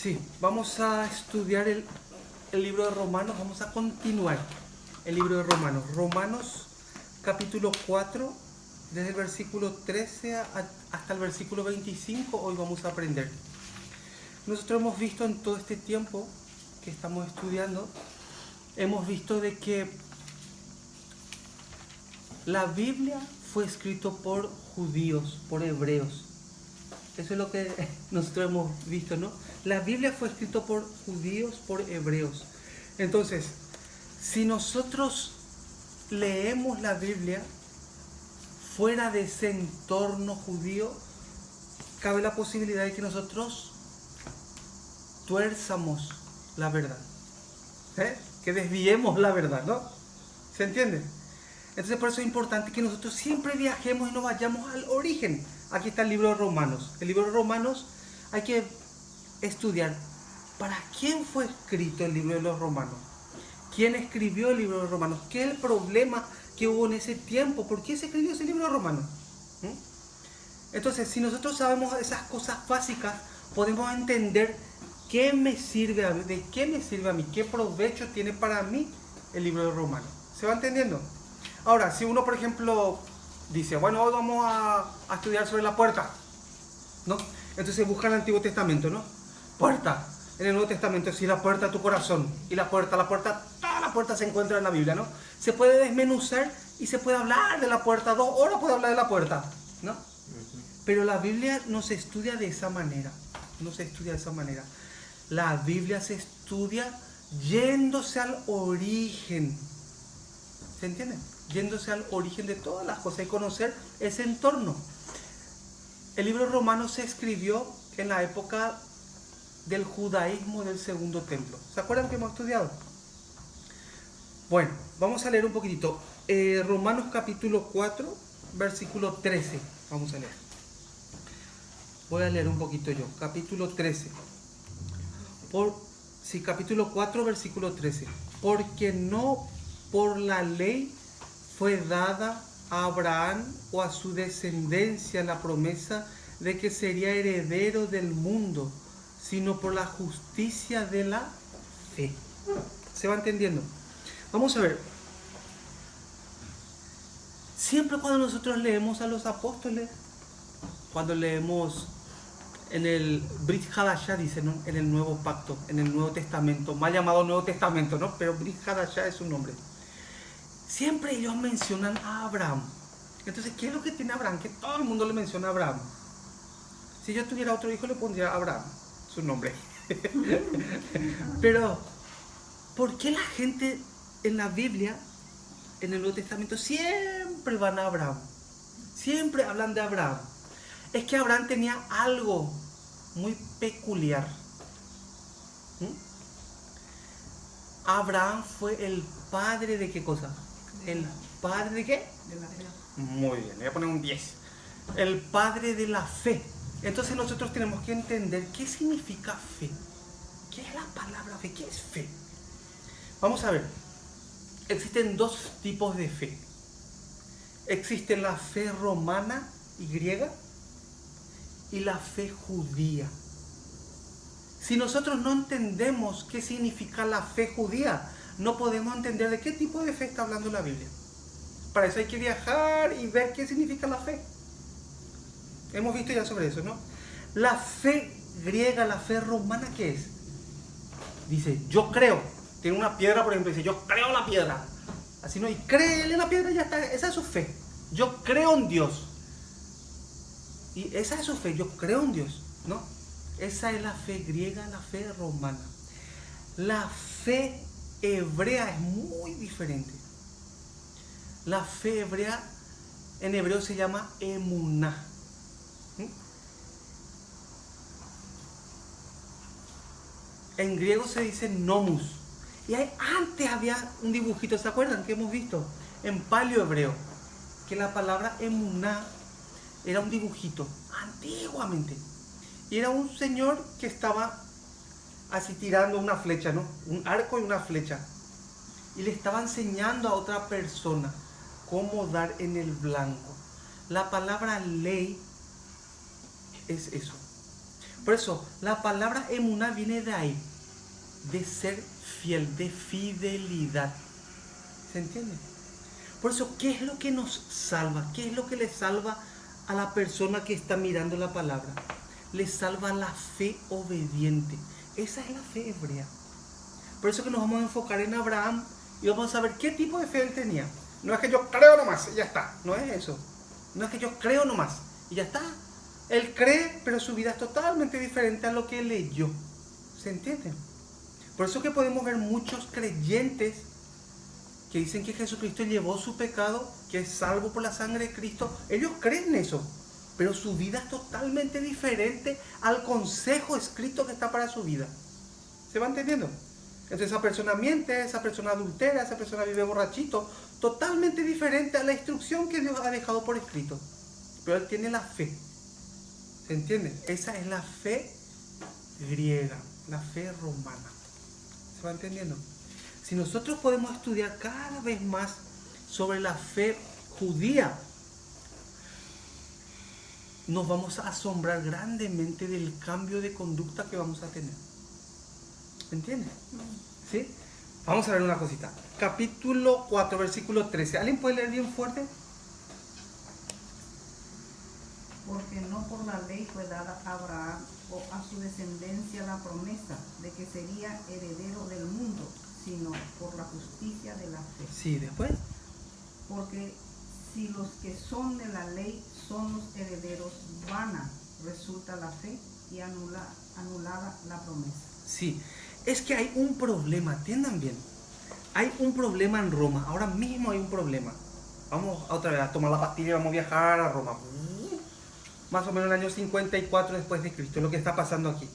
Sí, vamos a estudiar el libro de Romanos, vamos a continuar el libro de Romanos. Romanos capítulo 4, desde el versículo 13 hasta el versículo 25, hoy vamos a aprender. Nosotros hemos visto en todo este tiempo que estamos estudiando, hemos visto de que la Biblia fue escrito por judíos, por hebreos. Eso es lo que nosotros hemos visto, ¿no? La Biblia fue escrita por judíos, por hebreos. Entonces, si nosotros leemos la Biblia fuera de ese entorno judío, cabe la posibilidad de que nosotros tuerzamos la verdad, que desviemos la verdad, ¿no? ¿Se entiende? Entonces por eso es importante que nosotros siempre viajemos y no vayamos al origen. Aquí está el libro de Romanos. El libro de Romanos hay que estudiar para quién fue escrito el libro de los Romanos. ¿Quién escribió el libro de Romanos? ¿Qué es el problema que hubo en ese tiempo? ¿Por qué se escribió ese libro de Romanos? Entonces, si nosotros sabemos esas cosas básicas, podemos entender qué me sirve a mí, de qué me sirve a mí, qué provecho tiene para mí el libro de Romanos. ¿Se va entendiendo? Ahora, si uno, por ejemplo, dice, bueno, hoy vamos a estudiar sobre la puerta, ¿no? Entonces busca el Antiguo Testamento, ¿no? Puerta. En el Nuevo Testamento, si la puerta de tu corazón y la puerta, toda la puerta se encuentra en la Biblia, ¿no? Se puede desmenuzar y se puede hablar de la puerta, 2 horas puede hablar de la puerta, ¿no? Pero la Biblia no se estudia de esa manera, no se estudia de esa manera. La Biblia se estudia yéndose al origen, ¿se entiende? Yéndose al origen de todas las cosas y conocer ese entorno. El libro romano se escribió en la época del judaísmo del Segundo Templo. ¿Se acuerdan que hemos estudiado? Bueno, vamos a leer un poquitito. Romanos capítulo 4, versículo 13. Vamos a leer. Voy a leer un poquito yo. Capítulo 13. Capítulo 4, versículo 13. Porque no por la ley fue dada a Abraham o a su descendencia la promesa de que sería heredero del mundo, sino por la justicia de la fe. ¿Se va entendiendo? Vamos a ver. Siempre cuando nosotros leemos a los apóstoles, cuando leemos en el Brit Hadashah, dice, ¿no? En el Nuevo Pacto, en el Nuevo Testamento, mal llamado Nuevo Testamento, ¿no? Pero Brit Hadashah es su nombre. Siempre ellos mencionan a Abraham. Entonces, ¿qué es lo que tiene Abraham? Que todo el mundo le menciona a Abraham. Si yo tuviera otro hijo, le pondría Abraham, su nombre. Pero, ¿por qué la gente en la Biblia, en el Nuevo Testamento, siempre van a Abraham? Siempre hablan de Abraham. Es que Abraham tenía algo muy peculiar. Abraham fue el padre de ¿qué cosa? ¿El padre de qué? De la fe. Muy bien, le voy a poner un 10. El padre de la fe. Entonces nosotros tenemos que entender qué significa fe. ¿Qué es la palabra fe? ¿Qué es fe? Vamos a ver. Existen 2 tipos de fe. Existe la fe romana y griega y la fe judía. Si nosotros no entendemos qué significa la fe judía, no podemos entender de qué tipo de fe está hablando la Biblia. Para eso hay que viajar y ver qué significa la fe. Hemos visto ya sobre eso, ¿no? La fe griega, la fe romana, ¿qué es? Dice, yo creo. Tiene una piedra, por ejemplo, dice, yo creo en la piedra. Así no, y créele en la piedra y ya está. Esa es su fe. Yo creo en Dios. Y esa es su fe, yo creo en Dios, ¿no? Esa es la fe griega, la fe romana. La fe hebrea es muy diferente. La fe hebrea en hebreo se llama emuná. En griego se dice nomus. Y antes había un dibujito, ¿se acuerdan? Que hemos visto en paleo hebreo. Que la palabra emuná era un dibujito, antiguamente. Y era un señor que estaba así tirando una flecha, ¿no? Un arco y una flecha. Y le estaba enseñando a otra persona cómo dar en el blanco. La palabra ley es eso. Por eso, la palabra emuná viene de ahí, de ser fiel, de fidelidad. ¿Se entiende? Por eso, ¿qué es lo que nos salva? ¿Qué es lo que le salva a la persona que está mirando la palabra? Le salva la fe obediente. Esa es la fe hebrea. Por eso que nos vamos a enfocar en Abraham y vamos a ver qué tipo de fe él tenía. No es que yo creo nomás y ya está. No es eso. No es que yo creo nomás y ya está. Él cree, pero su vida es totalmente diferente a lo que leyó. ¿Se entiende? Por eso que podemos ver muchos creyentes que dicen que Jesucristo llevó su pecado, que es salvo por la sangre de Cristo. Ellos creen eso, pero su vida es totalmente diferente al consejo escrito que está para su vida. ¿Se va entendiendo? Entonces esa persona miente, esa persona adultera, esa persona vive borrachito, totalmente diferente a la instrucción que Dios ha dejado por escrito. Pero él tiene la fe. ¿Se entiende? Esa es la fe griega, la fe romana. ¿Se va entendiendo? Si nosotros podemos estudiar cada vez más sobre la fe judía, nos vamos a asombrar grandemente del cambio de conducta que vamos a tener. ¿Entiendes? ¿Sí? Vamos a ver una cosita. Capítulo 4, versículo 13. ¿Alguien puede leer bien fuerte? Porque no por la ley fue dada a Abraham o a su descendencia la promesa de que sería heredero del mundo, sino por la justicia de la fe. Sí, después. Porque si los que son de la ley son los herederos, vana resulta la fe y anulada la promesa. Sí, es que hay un problema, entiendan bien. Hay un problema en Roma, ahora mismo hay un problema. Vamos otra vez a tomar la pastilla y vamos a viajar a Roma. Más o menos en el año 54 después de Cristo, lo que está pasando aquí.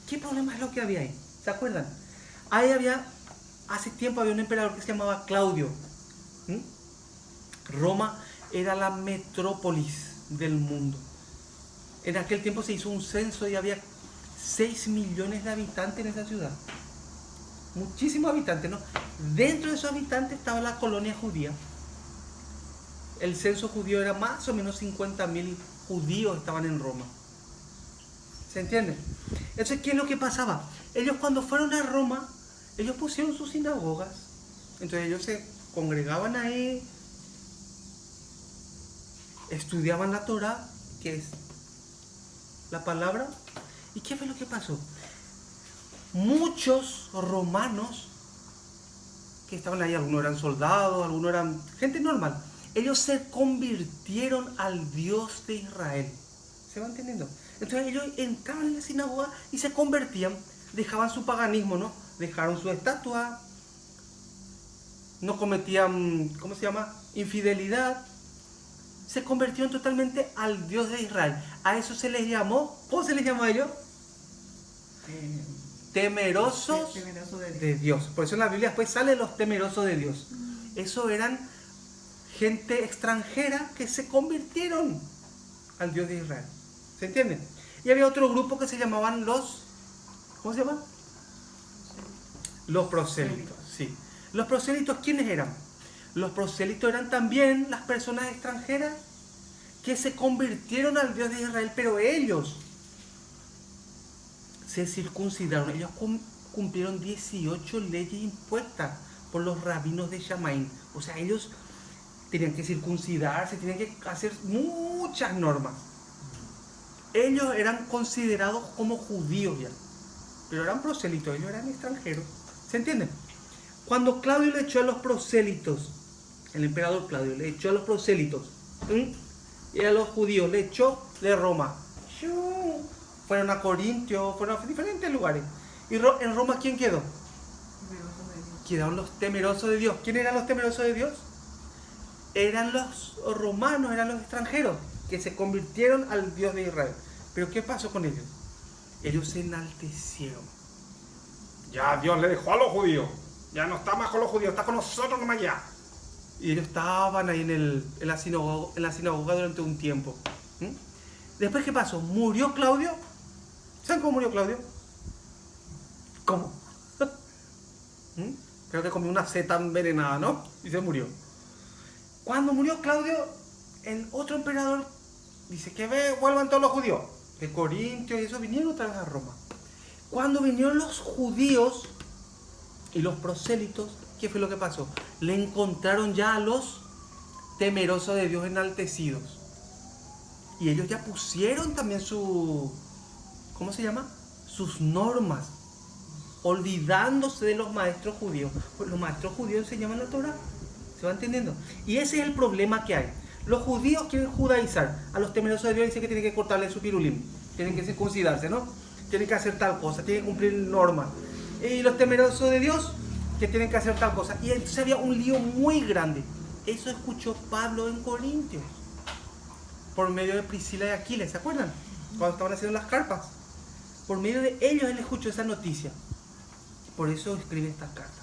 ¿Qué problema es lo que había ahí? ¿Se acuerdan? Ahí hace tiempo había un emperador que se llamaba Claudio. Roma era la metrópolis del mundo. En aquel tiempo se hizo un censo y había 6 millones de habitantes en esa ciudad. Muchísimos habitantes, ¿no? Dentro de esos habitantes estaba la colonia judía. El censo judío era más o menos 50.000 judíos estaban en Roma. ¿Se entiende? Entonces, ¿qué es lo que pasaba? Ellos cuando fueron a Roma, ellos pusieron sus sinagogas. Entonces ellos se congregaban ahí, estudiaban la Torá, que es la palabra. ¿Y qué fue lo que pasó? Muchos romanos que estaban ahí, algunos eran soldados, algunos eran gente normal, ellos se convirtieron al Dios de Israel. ¿Se va entendiendo? Entonces ellos entraban en la sinagoga y se convertían, dejaban su paganismo, ¿no? Dejaron su estatua, no cometían, ¿cómo se llama? Infidelidad. Se convirtieron totalmente al Dios de Israel. A eso se les llamó, ¿cómo se les llamó a ellos? Temerosos de Dios. Por eso en la Biblia después sale los temerosos de Dios. Eso eran gente extranjera que se convirtieron al Dios de Israel. ¿Se entiende? Y había otro grupo que se llamaban los... ¿Cómo se llaman? Los prosélitos. Sí. Los prosélitos, ¿quiénes eran? Los prosélitos eran también las personas extranjeras que se convirtieron al Dios de Israel, pero ellos se circuncidaron. Ellos cumplieron 18 leyes impuestas por los rabinos de Shamaín. O sea, ellos tenían que circuncidarse, tenían que hacer muchas normas. Ellos eran considerados como judíos ya, pero eran prosélitos, ellos eran extranjeros. ¿Se entiende? Cuando Claudio le echó a los prosélitos, el emperador Claudio le echó a los prosélitos, y a los judíos le echó de Roma. Fueron a Corintio, fueron a diferentes lugares. ¿Y en Roma quién quedó? Quedaron los temerosos de Dios. ¿Quién eran los temerosos de Dios? Eran los romanos, eran los extranjeros que se convirtieron al Dios de Israel. Pero ¿qué pasó con ellos? Ellos se enaltecieron. Ya Dios le dejó a los judíos. Ya no está más con los judíos, está con nosotros nomás ya. Y ellos estaban ahí en la sinagoga durante un tiempo. Después, ¿qué pasó? ¿Murió Claudio? ¿Saben cómo murió Claudio? ¿Cómo? Creo que comió una seta envenenada, ¿no? Y se murió. Cuando murió Claudio, el otro emperador dice que vuelvan todos los judíos. de Corintios y eso, vinieron otra vez a Roma. Cuando vinieron los judíos y los prosélitos, ¿qué fue lo que pasó? Le encontraron ya a los temerosos de Dios enaltecidos. Y ellos ya pusieron también ¿cómo se llama? Sus normas, olvidándose de los maestros judíos. Pues los maestros judíos enseñaban la Torah. ¿Se va entendiendo? Y ese es el problema que hay. Los judíos quieren judaizar. A los temerosos de Dios dicen que tienen que cortarle su pirulín. Tienen que circuncidarse, ¿no? Tienen que hacer tal cosa, tienen que cumplir normas. Y los temerosos de Dios, que tienen que hacer tal cosa. Y entonces había un lío muy grande. Eso escuchó Pablo en Corintios, por medio de Priscila y Aquila, ¿se acuerdan? Cuando estaban haciendo las carpas. Por medio de ellos él escuchó esa noticia. Por eso escribe esta carta.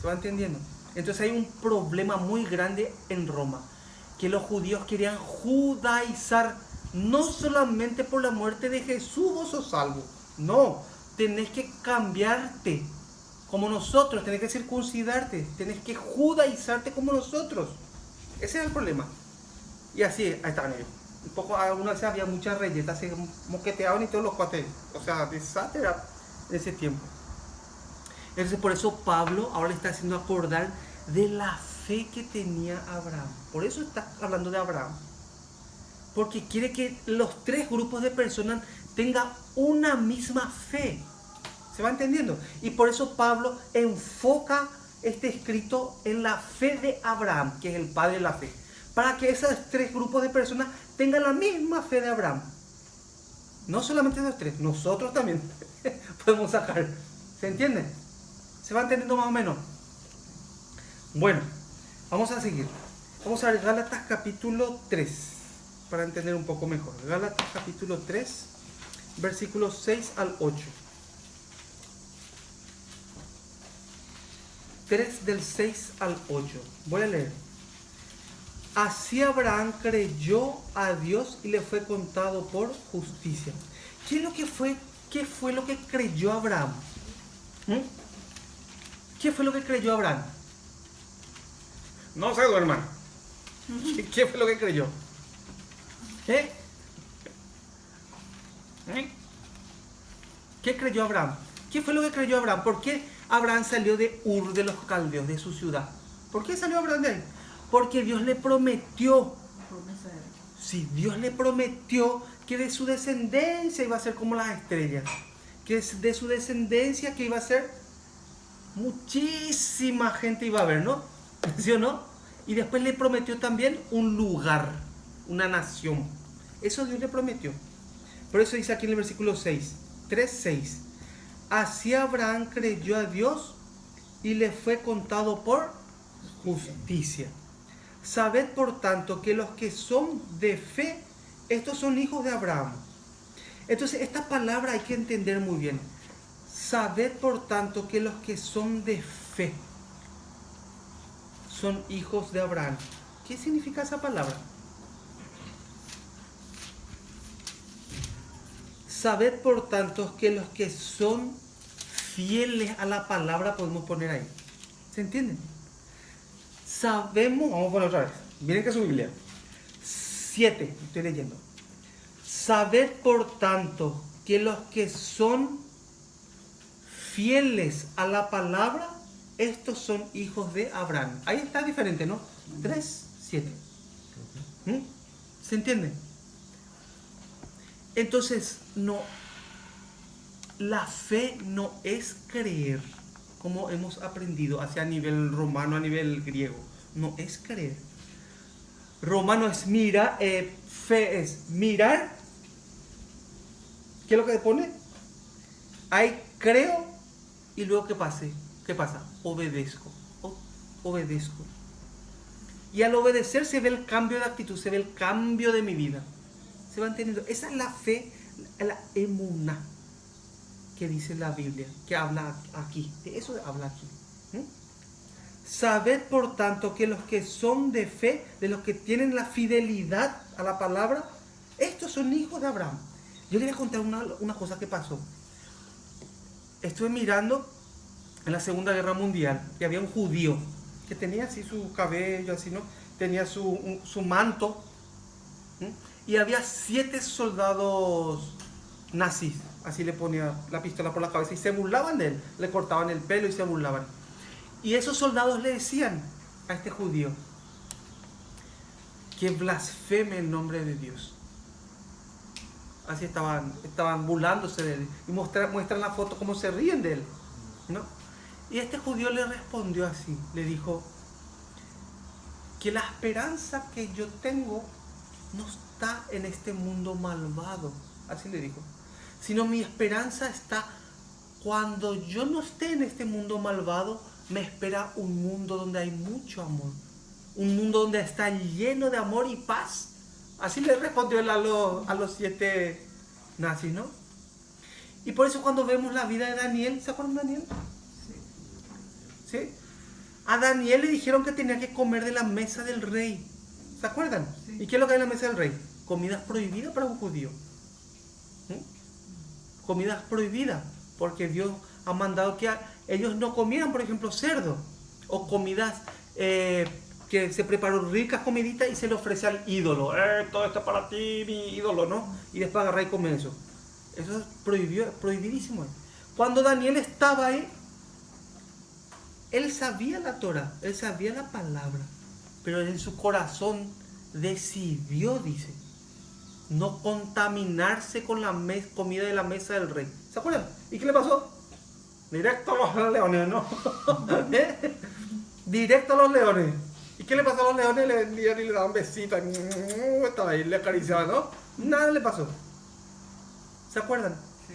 ¿Se va entendiendo? Entonces hay un problema muy grande en Roma, que los judíos querían judaizar, no solamente por la muerte de Jesús vos sos salvo. No, tenés que cambiarte como nosotros, tenés que circuncidarte, tenés que judaizarte como nosotros. Ese es el problema. Y así, ahí estaban ellos. Un poco, algunas veces había muchas relletas, se moqueteaban y todos los cuates. O sea, desastre era en ese tiempo. Entonces por eso Pablo ahora le está haciendo acordar de la fe que tenía Abraham. Por eso está hablando de Abraham. Porque quiere que los tres grupos de personas tengan una misma fe. ¿Se va entendiendo? Y por eso Pablo enfoca este escrito en la fe de Abraham, que es el padre de la fe. Para que esos tres grupos de personas tengan la misma fe de Abraham. No solamente los tres, nosotros también podemos sacar. ¿Se entiende? ¿Se va entendiendo más o menos? Bueno, vamos a seguir. Vamos a ver Gálatas capítulo 3, para entender un poco mejor. Gálatas capítulo 3, versículos 6 al 8. 3 del 6 al 8. Voy a leer. Así Abraham creyó a Dios y le fue contado por justicia. ¿Qué fue lo que creyó Abraham? ¿Qué fue lo que creyó Abraham? No se duerman. ¿Qué fue lo que creyó? ¿Qué creyó Abraham? ¿Qué fue lo que creyó Abraham? ¿Por qué Abraham salió de Ur de los Caldeos, de su ciudad? ¿Por qué salió Abraham de ahí? Porque Dios le prometió. Sí, Dios le prometió que de su descendencia iba a ser como las estrellas. Que de su descendencia que iba a ser muchísima gente iba a ver, ¿no? ¿Sí o no? Y después le prometió también un lugar, una nación. Eso Dios le prometió. Por eso dice aquí en el versículo 6, 3:6. Así Abraham creyó a Dios y le fue contado por justicia. Sabed por tanto que los que son de fe, estos son hijos de Abraham. Entonces esta palabra hay que entender muy bien. Sabed por tanto que los que son de fe son hijos de Abraham. ¿Qué significa esa palabra? Sabed por tanto que los que son fieles a la palabra, podemos poner ahí. ¿Se entiende? Sabemos, vamos a poner otra vez. Miren que es su Biblia. 7, estoy leyendo. Sabed por tanto que los que son fieles a la palabra, estos son hijos de Abraham. Ahí está diferente, ¿no? 3, 7. ¿Se entiende? Entonces, no, la fe no es creer, como hemos aprendido hacia nivel romano, a nivel griego. No es creer. Romano es fe es mirar. ¿Qué es lo que pone? Ahí creo y luego ¿qué pasa? Obedezco. Obedezco. Y al obedecer se ve el cambio de actitud, se ve el cambio de mi vida. ¿Se va entendiendo? Esa es la fe, la emuná, que dice la Biblia, que habla aquí. De eso habla aquí. Sabed por tanto que los que son de fe, de los que tienen la fidelidad a la palabra, estos son hijos de Abraham. Yo quería contar una cosa que pasó. Estuve mirando en la Segunda Guerra Mundial y había un judío que tenía así su cabello, así, ¿no? Tenía su manto. y había 7 soldados nazis, así le ponía la pistola por la cabeza y se burlaban de él, le cortaban el pelo y se burlaban. Y esos soldados le decían a este judío que blasfeme el nombre de Dios. Así estaban burlándose de él y muestran la foto como se ríen de él, ¿no? Y este judío le respondió así, le dijo que la esperanza que yo tengo no está en este mundo malvado, así le dijo, sino mi esperanza está cuando yo no esté en este mundo malvado, me espera un mundo donde hay mucho amor, un mundo donde está lleno de amor y paz. Así le respondió él a los 7 nazis, ¿no? Y por eso cuando vemos la vida de Daniel, ¿se acuerdan de Daniel? ¿Sí? A Daniel le dijeron que tenía que comer de la mesa del rey. ¿Se acuerdan? Sí. ¿Y qué es lo que hay en la mesa del rey? Comidas prohibidas para un judío. Comidas prohibidas, porque Dios ha mandado que ellos no comieran, por ejemplo, cerdo, o comidas que se preparó ricas comiditas y se le ofrece al ídolo. Todo esto es para ti, mi ídolo, ¿no? Y después agarrar y comer eso. Eso es prohibidísimo. Cuando Daniel estaba ahí, él sabía la Torah, él sabía la palabra, pero en su corazón decidió, dice, no contaminarse con la comida de la mesa del rey. ¿Se acuerdan? ¿Y qué le pasó? Directo a los leones, ¿no? Directo a los leones. ¿Y qué le pasó a los leones? Le vendían y le daban besitos. Estaba ahí, le acariciaban, ¿no? Nada le pasó. ¿Se acuerdan? Sí.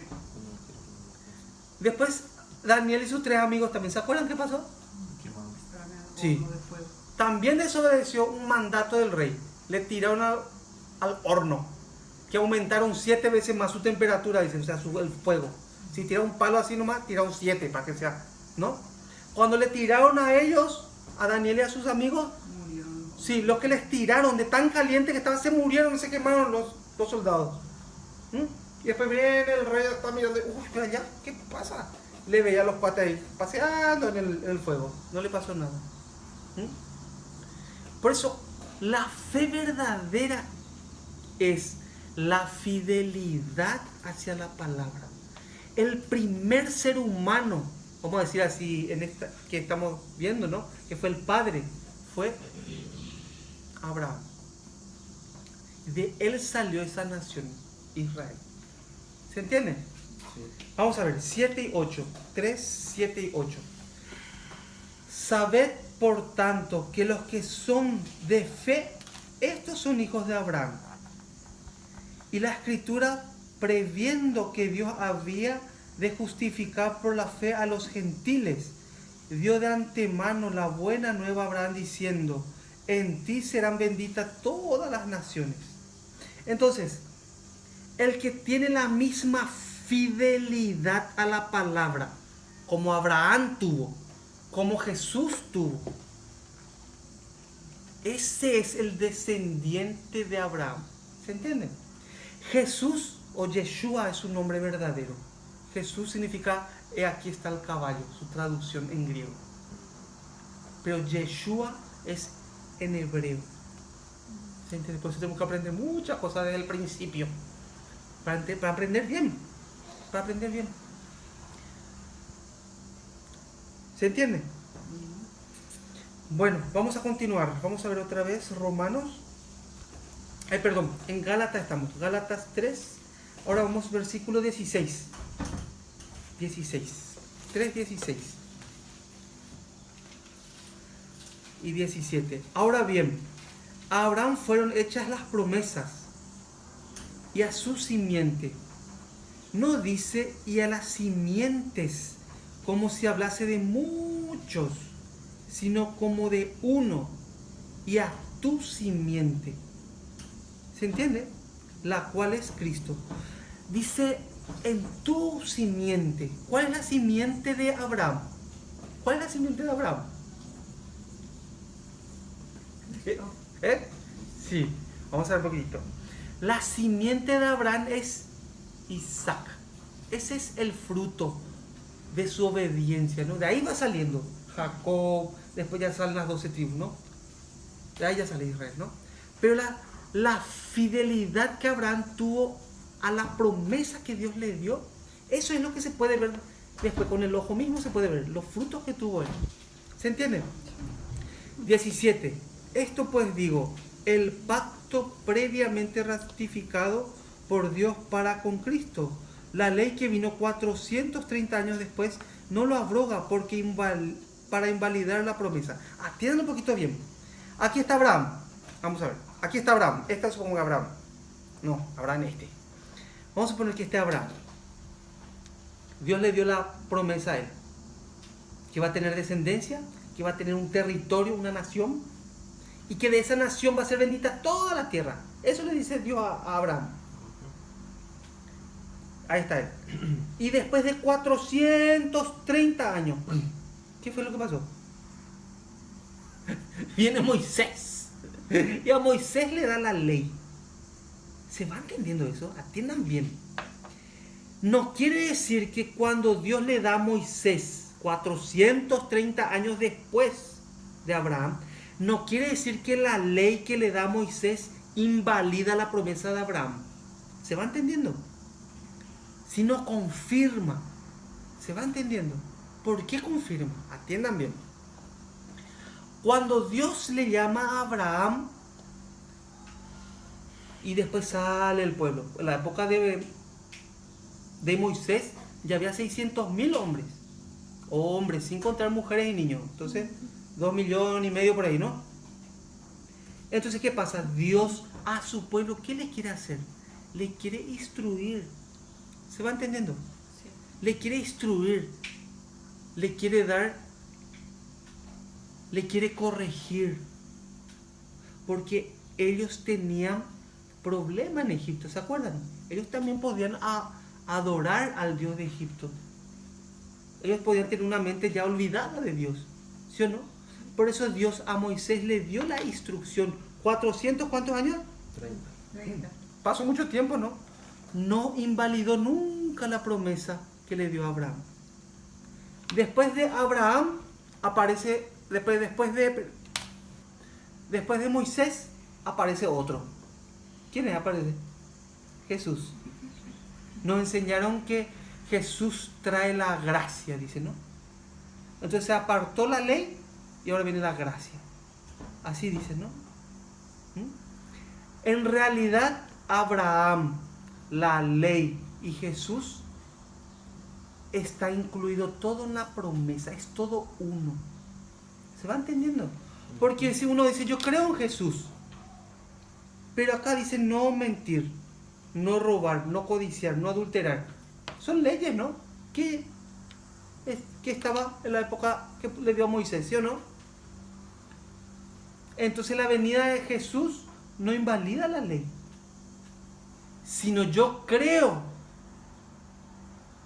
Después Daniel y sus 3 amigos también. ¿Se acuerdan qué pasó? Estaban en el Sí. horno de fuego. También desobedeció un mandato del rey. Le tiraron al horno, que aumentaron 7 veces más su temperatura, dicen, o sea, el fuego. Si tira un palo así nomás, tiraron 7 para que sea, ¿no? Cuando le tiraron a ellos, a Daniel y a sus amigos, Murieron. sí, los que les tiraron de tan caliente que estaban, se murieron y se quemaron los soldados. Y después viene el rey, está mirando, uy, pero allá, ¿qué pasa? Le veía los patas ahí, paseando en el fuego, no le pasó nada. Por eso, la fe verdadera es la fidelidad hacia la palabra. El primer ser humano, vamos a decir así, en esta que estamos viendo, ¿no? Que fue el padre, fue Abraham. De él salió esa nación, Israel. ¿Se entiende? Sí. Vamos a ver, 7 y 8. 3, 7 y 8. Sabed, por tanto, que los que son de fe, estos son hijos de Abraham. Y la Escritura, previendo que Dios había de justificar por la fe a los gentiles, dio de antemano la buena nueva a Abraham diciendo, en ti serán benditas todas las naciones. Entonces, el que tiene la misma fidelidad a la palabra, como Abraham tuvo, como Jesús tuvo, ese es el descendiente de Abraham. ¿Se entiende? Jesús o Yeshua es su nombre verdadero. Jesús significa, aquí está el caballo, su traducción en griego. Pero Yeshua es en hebreo. ¿Se entiende? Por eso tenemos que aprender muchas cosas desde el principio. Para aprender bien. Para aprender bien. ¿Se entiende? Bueno, vamos a continuar. Vamos a ver otra vez Romanos. En Gálatas estamos. Gálatas 3. Ahora vamos versículo 16. 3:16 y 17. Ahora bien, a Abraham fueron hechas las promesas y a su simiente. No dice y a las simientes como si hablase de muchos, sino como de uno, y a tu simiente. ¿Se entiende? La cual es Cristo. Dice en tu simiente. ¿Cuál es la simiente de Abraham? ¿Cuál es la simiente de Abraham? Sí, vamos a ver un poquitito. La simiente de Abraham es Isaac. Ese es el fruto de su obediencia, ¿no? De ahí va saliendo Jacob, después ya salen las 12 tribus, ¿no? De ahí ya sale Israel, ¿no? Pero la fidelidad que Abraham tuvo a la promesa que Dios le dio. Eso es lo que se puede ver después, con el ojo mismo se puede ver los frutos que tuvo él. ¿Se entiende? 17. Esto pues digo, el pacto previamente ratificado por Dios para con Cristo. La ley que vino 430 años después no lo abroga porque para invalidar la promesa. Atiendan un poquito bien. Aquí está Abraham. Vamos a ver. Aquí está Abraham. Esta es como Abraham. No, Abraham este. Vamos a poner que este Abraham. Dios le dio la promesa a él. Que va a tener descendencia, que va a tener un territorio, una nación. Y que de esa nación va a ser bendita toda la tierra. Eso le dice Dios a Abraham. Ahí está él. Y después de 430 años, ¿qué fue lo que pasó? Viene Moisés. Y a Moisés le da la ley. ¿Se va entendiendo eso? Atiendan bien. No quiere decir que cuando Dios le da a Moisés 430 años después de Abraham, no quiere decir que la ley que le da a Moisés invalida la promesa de Abraham. ¿Se va entendiendo? Sino confirma. ¿Se va entendiendo? ¿Por qué confirma? Atiendan bien. Cuando Dios le llama a Abraham y después sale el pueblo, en la época de Moisés ya había 600.000 hombres. Hombres, sin contar mujeres y niños. Entonces, 2,5 millones por ahí, ¿no? Entonces, ¿qué pasa? Dios a su pueblo, ¿qué le quiere hacer? Le quiere instruir. ¿Se va entendiendo? Sí. Le quiere instruir. Le quiere dar. Le quiere corregir. Porque ellos tenían problemas en Egipto, ¿se acuerdan? Ellos también podían adorar al Dios de Egipto. Ellos podían tener una mente ya olvidada de Dios, ¿sí o no? Por eso Dios a Moisés le dio la instrucción. 400, ¿cuántos años? 30. Pasó mucho tiempo, ¿no? No invalidó nunca la promesa que le dio a Abraham. Después de Abraham aparece, después de Moisés aparece otro. ¿Quién aparece? Jesús. Nos enseñaron que Jesús trae la gracia, dice, ¿no? Entonces se apartó la ley y ahora viene la gracia. Así dice, ¿no? En realidad, Abraham, la ley y Jesús está incluido todo en la promesa, es todo uno. ¿Se va entendiendo? Porque si uno dice, yo creo en Jesús, pero acá dice no mentir, no robar, no codiciar, no adulterar. Son leyes, ¿no? Que estaba en la época que le dio a Moisés, ¿sí o no? Entonces la venida de Jesús no invalida la ley, sino yo creo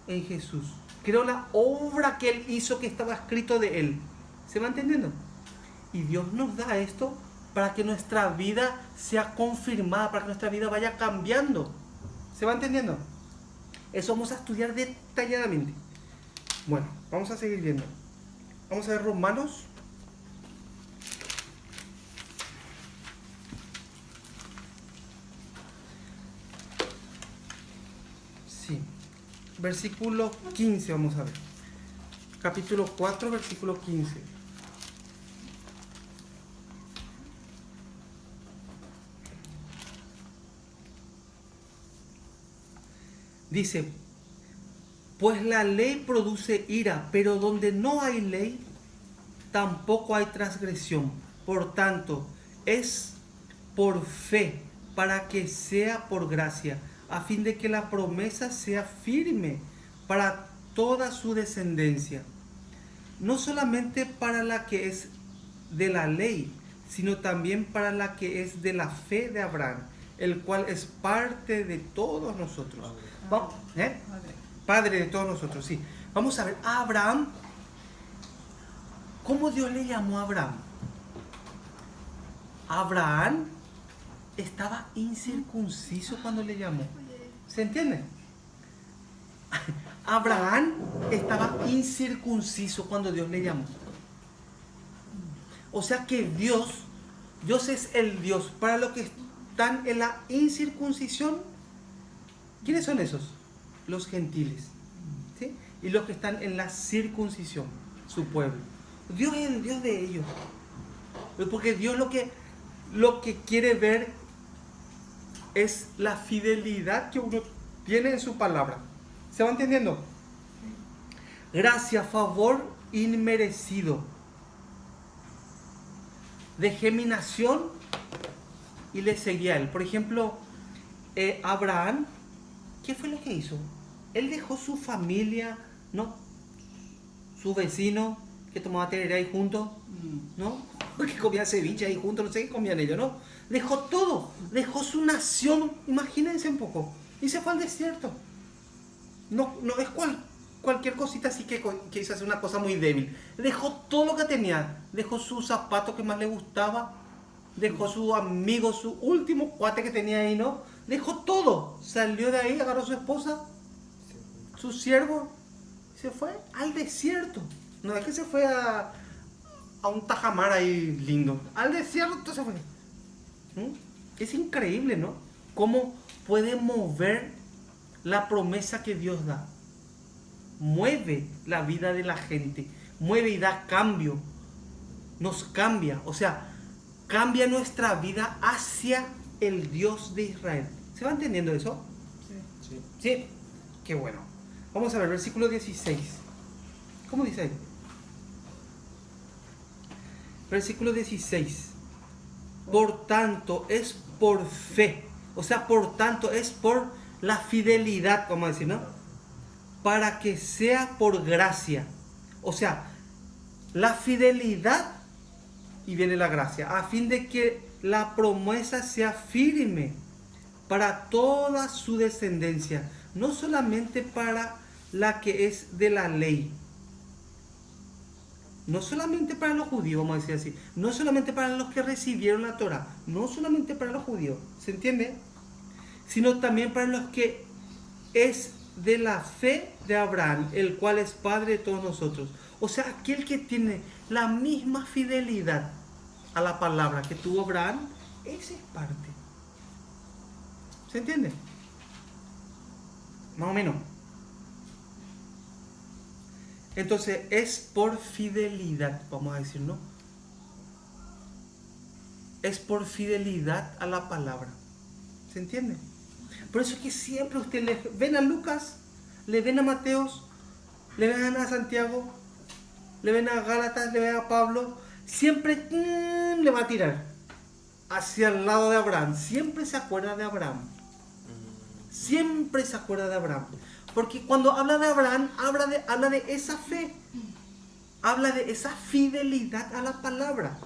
en Jesús. Creo la obra que Él hizo, que estaba escrito de Él. ¿Se va entendiendo? Y Dios nos da esto para que nuestra vida sea confirmada, para que nuestra vida vaya cambiando. ¿Se va entendiendo? Eso vamos a estudiar detalladamente. Bueno, vamos a seguir viendo. Vamos a ver Romanos. Sí. Versículo 15 vamos a ver. Capítulo 4, versículo 15. Dice, pues la ley produce ira, pero donde no hay ley, tampoco hay transgresión. Por tanto, es por fe, para que sea por gracia, a fin de que la promesa sea firme para toda su descendencia. No solamente para la que es de la ley, sino también para la que es de la fe de Abraham, el cual es parte de todos nosotros. Vamos, Padre de todos nosotros, sí. Vamos a ver a Abraham. ¿Cómo Dios le llamó a Abraham? Abraham estaba incircunciso cuando le llamó. ¿Se entiende? Abraham estaba incircunciso cuando Dios le llamó. O sea que Dios es el Dios para están en la incircuncisión, ¿quiénes son esos? Los gentiles, ¿sí? Y los que están en la circuncisión, su pueblo. Dios es el Dios de ellos. Porque Dios lo que quiere ver es la fidelidad que uno tiene en su palabra. ¿Se va entendiendo? Gracia, favor inmerecido. Dejé mi nación y le seguí a él. Por ejemplo, Abraham, ¿qué fue lo que hizo? Él dejó su familia, ¿no? Su vecino, que tomaba tereré ahí juntos, ¿no? Que comía ceviche ahí juntos, no sé qué comían ellos, ¿no? Dejó todo, dejó su nación, imagínense un poco, y se fue al desierto. No es cualquier cosita así que hizo hacer una cosa muy débil. Dejó todo lo que tenía, dejó su zapato que más le gustaba, dejó su amigo, su último cuate que tenía ahí, ¿no? Dejó todo, salió de ahí, agarró a su esposa, su siervo, se fue al desierto. No es que se fue a un tajamar ahí lindo, al desierto se fue. Es increíble, ¿no? Cómo puede mover la promesa que Dios da. Mueve la vida de la gente, mueve y da cambio, nos cambia, o sea, cambia nuestra vida hacia el Dios de Israel. ¿Se va entendiendo eso? Sí. Sí. Qué bueno. Vamos a ver, versículo 16. ¿Cómo dice ahí? Versículo 16. Por tanto, es por fe. O sea, por tanto, es por la fidelidad, vamos a decir, ¿no? Para que sea por gracia. O sea, la fidelidad y viene la gracia, a fin de que la promesa sea firme para toda su descendencia, no solamente para la que es de la ley, no solamente para los judíos, vamos a decir así, no solamente para los que recibieron la Torah, no solamente para los judíos, ¿se entiende? Sino también para los que es de la fe de Abraham, el cual es padre de todos nosotros. O sea, aquel que tiene la misma fidelidad a la palabra que tuvo Abraham, ese es parte. ¿Se entiende? Más o menos. Entonces es por fidelidad, vamos a decir, ¿no? Es por fidelidad a la palabra. ¿Se entiende? Por eso es que siempre ustedes le ven a Lucas, le ven a Mateos, le ven a Santiago, le ven a Gálatas, le ven a Pablo, siempre le va a tirar hacia el lado de Abraham. Siempre se acuerda de Abraham. Siempre se acuerda de Abraham. Porque cuando habla de Abraham, habla de esa fe. Habla de esa fidelidad a la palabra.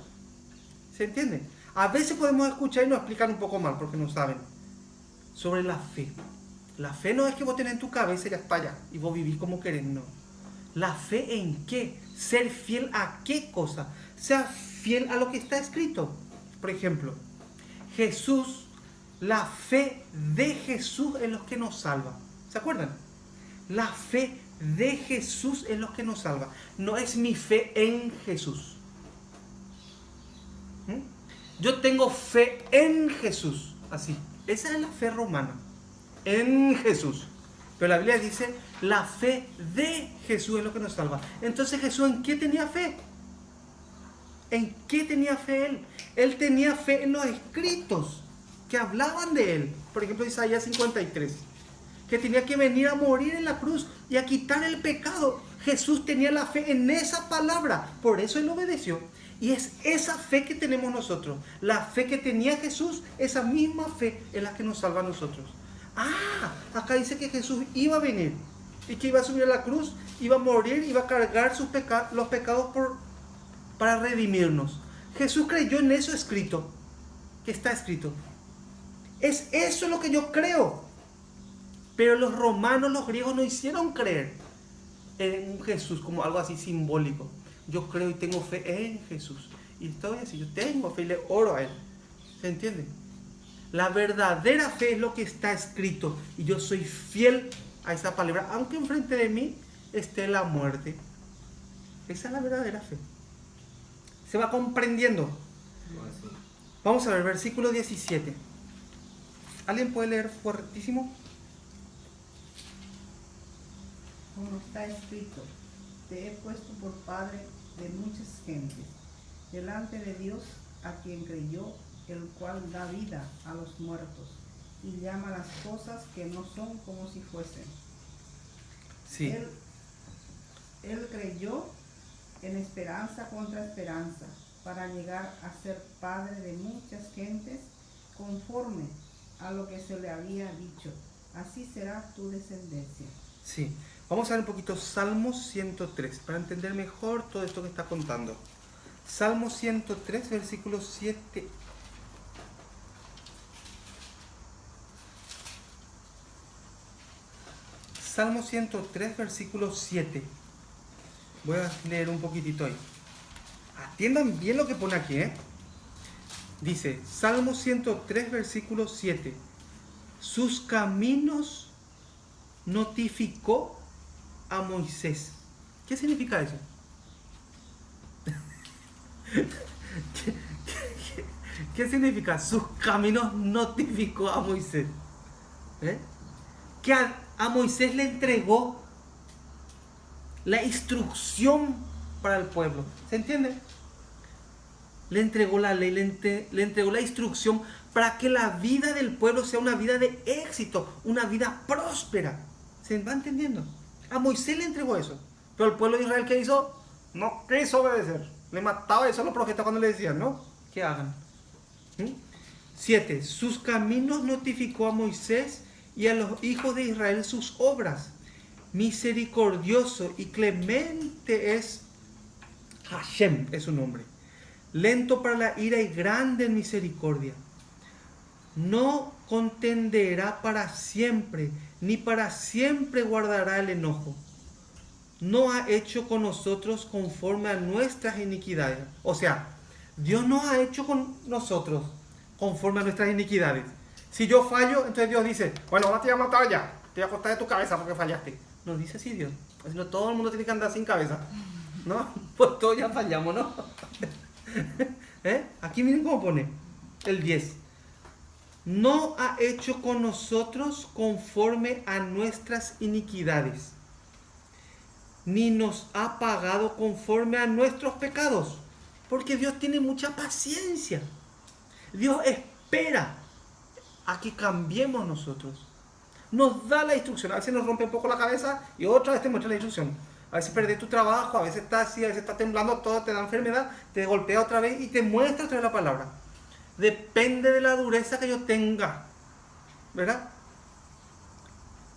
¿Se entiende? A veces podemos escuchar y nos explican un poco mal porque no saben. Sobre la fe. La fe no es que vos tenés en tu cabeza y ya está allá y vos vivís como querés, no. ¿La fe en qué? Ser fiel a qué cosa. Sea fiel a lo que está escrito. Por ejemplo, Jesús, la fe de Jesús es lo que nos salva. ¿Se acuerdan? La fe de Jesús es lo que nos salva. No es mi fe en Jesús. Yo tengo fe en Jesús. Así. Esa es la fe romana. En Jesús. Pero la Biblia dice, la fe de Jesús es lo que nos salva. Entonces, ¿Jesús en qué tenía fe? ¿En qué tenía fe él? Él tenía fe en los escritos que hablaban de él. Por ejemplo, Isaías 53. Que tenía que venir a morir en la cruz y a quitar el pecado. Jesús tenía la fe en esa palabra. Por eso él obedeció. Y es esa fe que tenemos nosotros. La fe que tenía Jesús, esa misma fe es la que nos salva a nosotros. Ah, acá dice que Jesús iba a venir. Y que iba a subir a la cruz, iba a morir, iba a cargar los pecados para redimirnos. Jesús creyó en eso escrito. Que está escrito. Es eso lo que yo creo. Pero los romanos, los griegos no hicieron creer en un Jesús como algo así simbólico. Yo creo y tengo fe en Jesús. Y estoy así, yo tengo fe y le oro a Él. ¿Se entiende? La verdadera fe es lo que está escrito. Y yo soy fiel a esa palabra, aunque enfrente de mí esté la muerte. Esa es la verdadera fe. ¿Se va comprendiendo? Vamos a ver, versículo 17. ¿Alguien puede leer fuertísimo? Como está escrito, te he puesto por padre de muchas gentes, delante de Dios a quien creyó, el cual da vida a los muertos y llama las cosas que no son como si fuesen. Sí. Él creyó en esperanza contra esperanza, para llegar a ser padre de muchas gentes, conforme a lo que se le había dicho. Así será tu descendencia. Sí. Vamos a ver un poquito Salmo 103, para entender mejor todo esto que está contando. Salmo 103, versículo 7. Salmo 103, versículo 7. Voy a leer un poquitito ahí. Atiendan bien lo que pone aquí, ¿eh? Dice, Salmo 103, versículo 7. Sus caminos notificó a Moisés. ¿Qué significa eso? ¿Qué significa? Sus caminos notificó a Moisés. Que a Moisés le entregó la instrucción para el pueblo. ¿Se entiende? Le entregó la ley, le entregó la instrucción para que la vida del pueblo sea una vida de éxito, una vida próspera. ¿Se va entendiendo? A Moisés le entregó eso. Pero el pueblo de Israel, ¿qué hizo? No quiso obedecer. Le mataba eso a los profetas cuando le decían, ¿no? Que hagan. 7. Sus caminos notificó a Moisés y a los hijos de Israel sus obras. Misericordioso y clemente es Hashem, es su nombre. Lento para la ira y grande en misericordia. No contenderá para siempre, ni para siempre guardará el enojo. No ha hecho con nosotros conforme a nuestras iniquidades. O sea, Dios no ha hecho con nosotros conforme a nuestras iniquidades. Si yo fallo, entonces Dios dice, bueno, ahora te voy a matar ya, te voy a cortar de tu cabeza porque fallaste. No dice así Dios. Si no, todo el mundo tiene que andar sin cabeza, ¿no? Pues todos ya fallamos, ¿no? Aquí miren cómo pone el 10. No ha hecho con nosotros conforme a nuestras iniquidades, ni nos ha pagado conforme a nuestros pecados. Porque Dios tiene mucha paciencia. Dios espera a que cambiemos nosotros. Nos da la instrucción. A veces nos rompe un poco la cabeza y otra vez te muestra la instrucción. A veces perdés tu trabajo, a veces estás así, a veces estás temblando, todo te da enfermedad, te golpea otra vez y te muestra otra vez la palabra. Depende de la dureza que yo tenga, ¿verdad?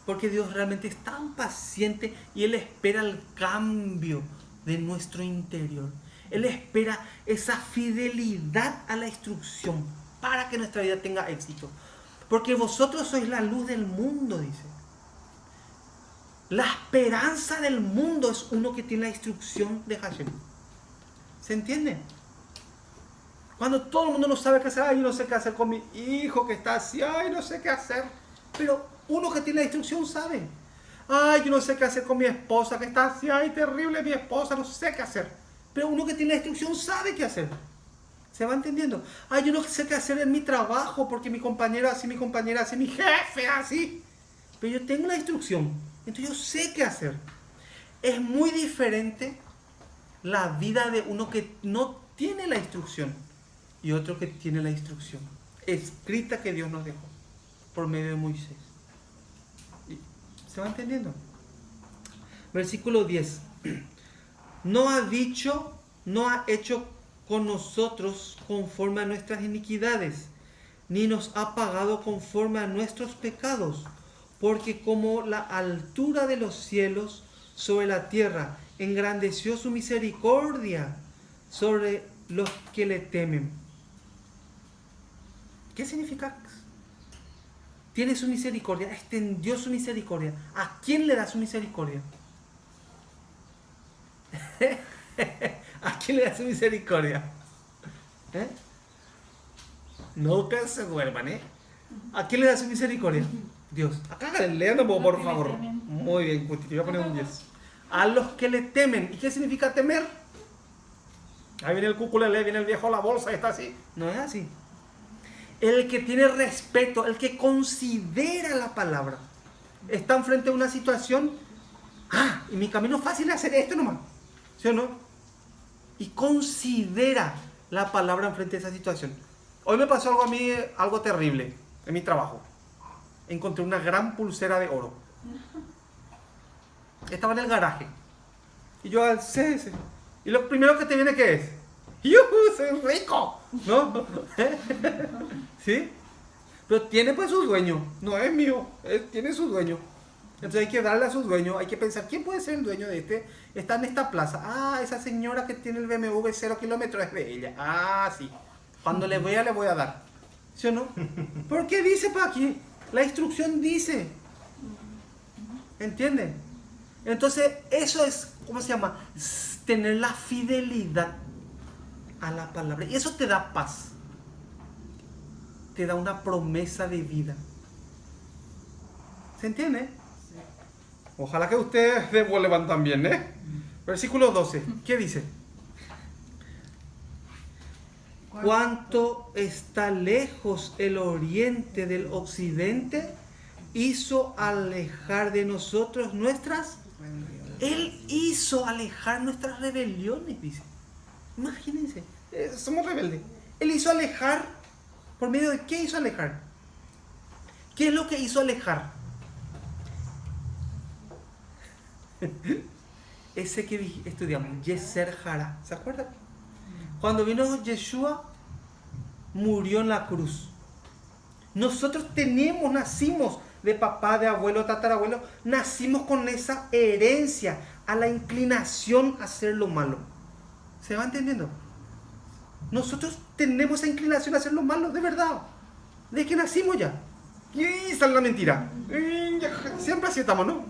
Porque Dios realmente es tan paciente y Él espera el cambio de nuestro interior. Él espera esa fidelidad a la instrucción para que nuestra vida tenga éxito. Porque vosotros sois la luz del mundo, dice. La esperanza del mundo es uno que tiene la instrucción de Hashem. ¿Se entiende? Cuando todo el mundo no sabe qué hacer, ay, no sé qué hacer con mi hijo que está así, ay, no sé qué hacer. Pero uno que tiene la instrucción sabe. Ay, yo no sé qué hacer con mi esposa que está así, ay, terrible mi esposa, no sé qué hacer. Pero uno que tiene la instrucción sabe qué hacer. ¿Se va entendiendo? Ay, yo no sé qué hacer en mi trabajo porque mi compañero así, mi compañera así, mi jefe así. Pero yo tengo la instrucción, entonces yo sé qué hacer. Es muy diferente la vida de uno que no tiene la instrucción y otro que tiene la instrucción escrita que Dios nos dejó por medio de Moisés. ¿Se va entendiendo? Versículo 10. No ha dicho, no ha hecho con nosotros conforme a nuestras iniquidades, ni nos ha pagado conforme a nuestros pecados, porque como la altura de los cielos sobre la tierra, engrandeció su misericordia sobre los que le temen. ¿Qué significa? Tiene su misericordia, extendió su misericordia. ¿A quién le da su misericordia? ¿A quién le da su misericordia? No que se duerman, ¿A quién le da su misericordia? Dios. Acá lean por favor. Muy bien, Cuti, te voy a poner un 10. A los que le temen. ¿Y qué significa temer? Ahí viene el cúculele, viene el viejo a la bolsa y está así. No es así. el que tiene respeto, el que considera la palabra. Están frente a una situación, y mi camino fácil es hacer esto nomás, ¿sí o no? Y considera la palabra enfrente de esa situación. Hoy me pasó algo a mí, algo terrible en mi trabajo. Encontré una gran pulsera de oro. Estaba en el garaje. Y yo alcé ese. Y lo primero que te viene, ¿qué es? ¡Yuhu! ¡Soy rico! ¿No? ¿Sí? Pero tiene pues su dueño. No es mío. Tiene su dueño. Entonces hay que darle a su dueño. Hay que pensar, ¿quién puede ser el dueño de este? Está en esta plaza. Esa señora que tiene el BMW 0 kilómetros es de ella. Sí. Cuando le voy a dar. ¿Sí o no? ¿Por qué dice para aquí? La instrucción dice. ¿Entienden? Entonces eso es, ¿cómo se llama? Tener la fidelidad a la palabra. Y eso te da paz. Te da una promesa de vida. ¿Se entiende? Sí. Ojalá que ustedes devuelvan también, ¿eh? Versículo 12. ¿Qué dice? Cuánto está lejos el oriente del occidente, hizo alejar de nosotros nuestras rebeliones. Él hizo alejar nuestras rebeliones, dice. Imagínense, somos rebeldes. Él hizo alejar, ¿por medio de qué hizo alejar? ¿Qué es lo que hizo alejar? Ese que estudiamos, Yeser Hara, ¿se acuerdan? Cuando vino Yeshua, murió en la cruz. Nosotros nacimos de papá, de abuelo, tatarabuelo, nacimos con esa herencia, a la inclinación a hacer lo malo. ¿Se va entendiendo? Nosotros tenemos esa inclinación a hacer lo malo, de verdad. Desde que nacimos ya. Y sale la mentira. Siempre así estamos, ¿no?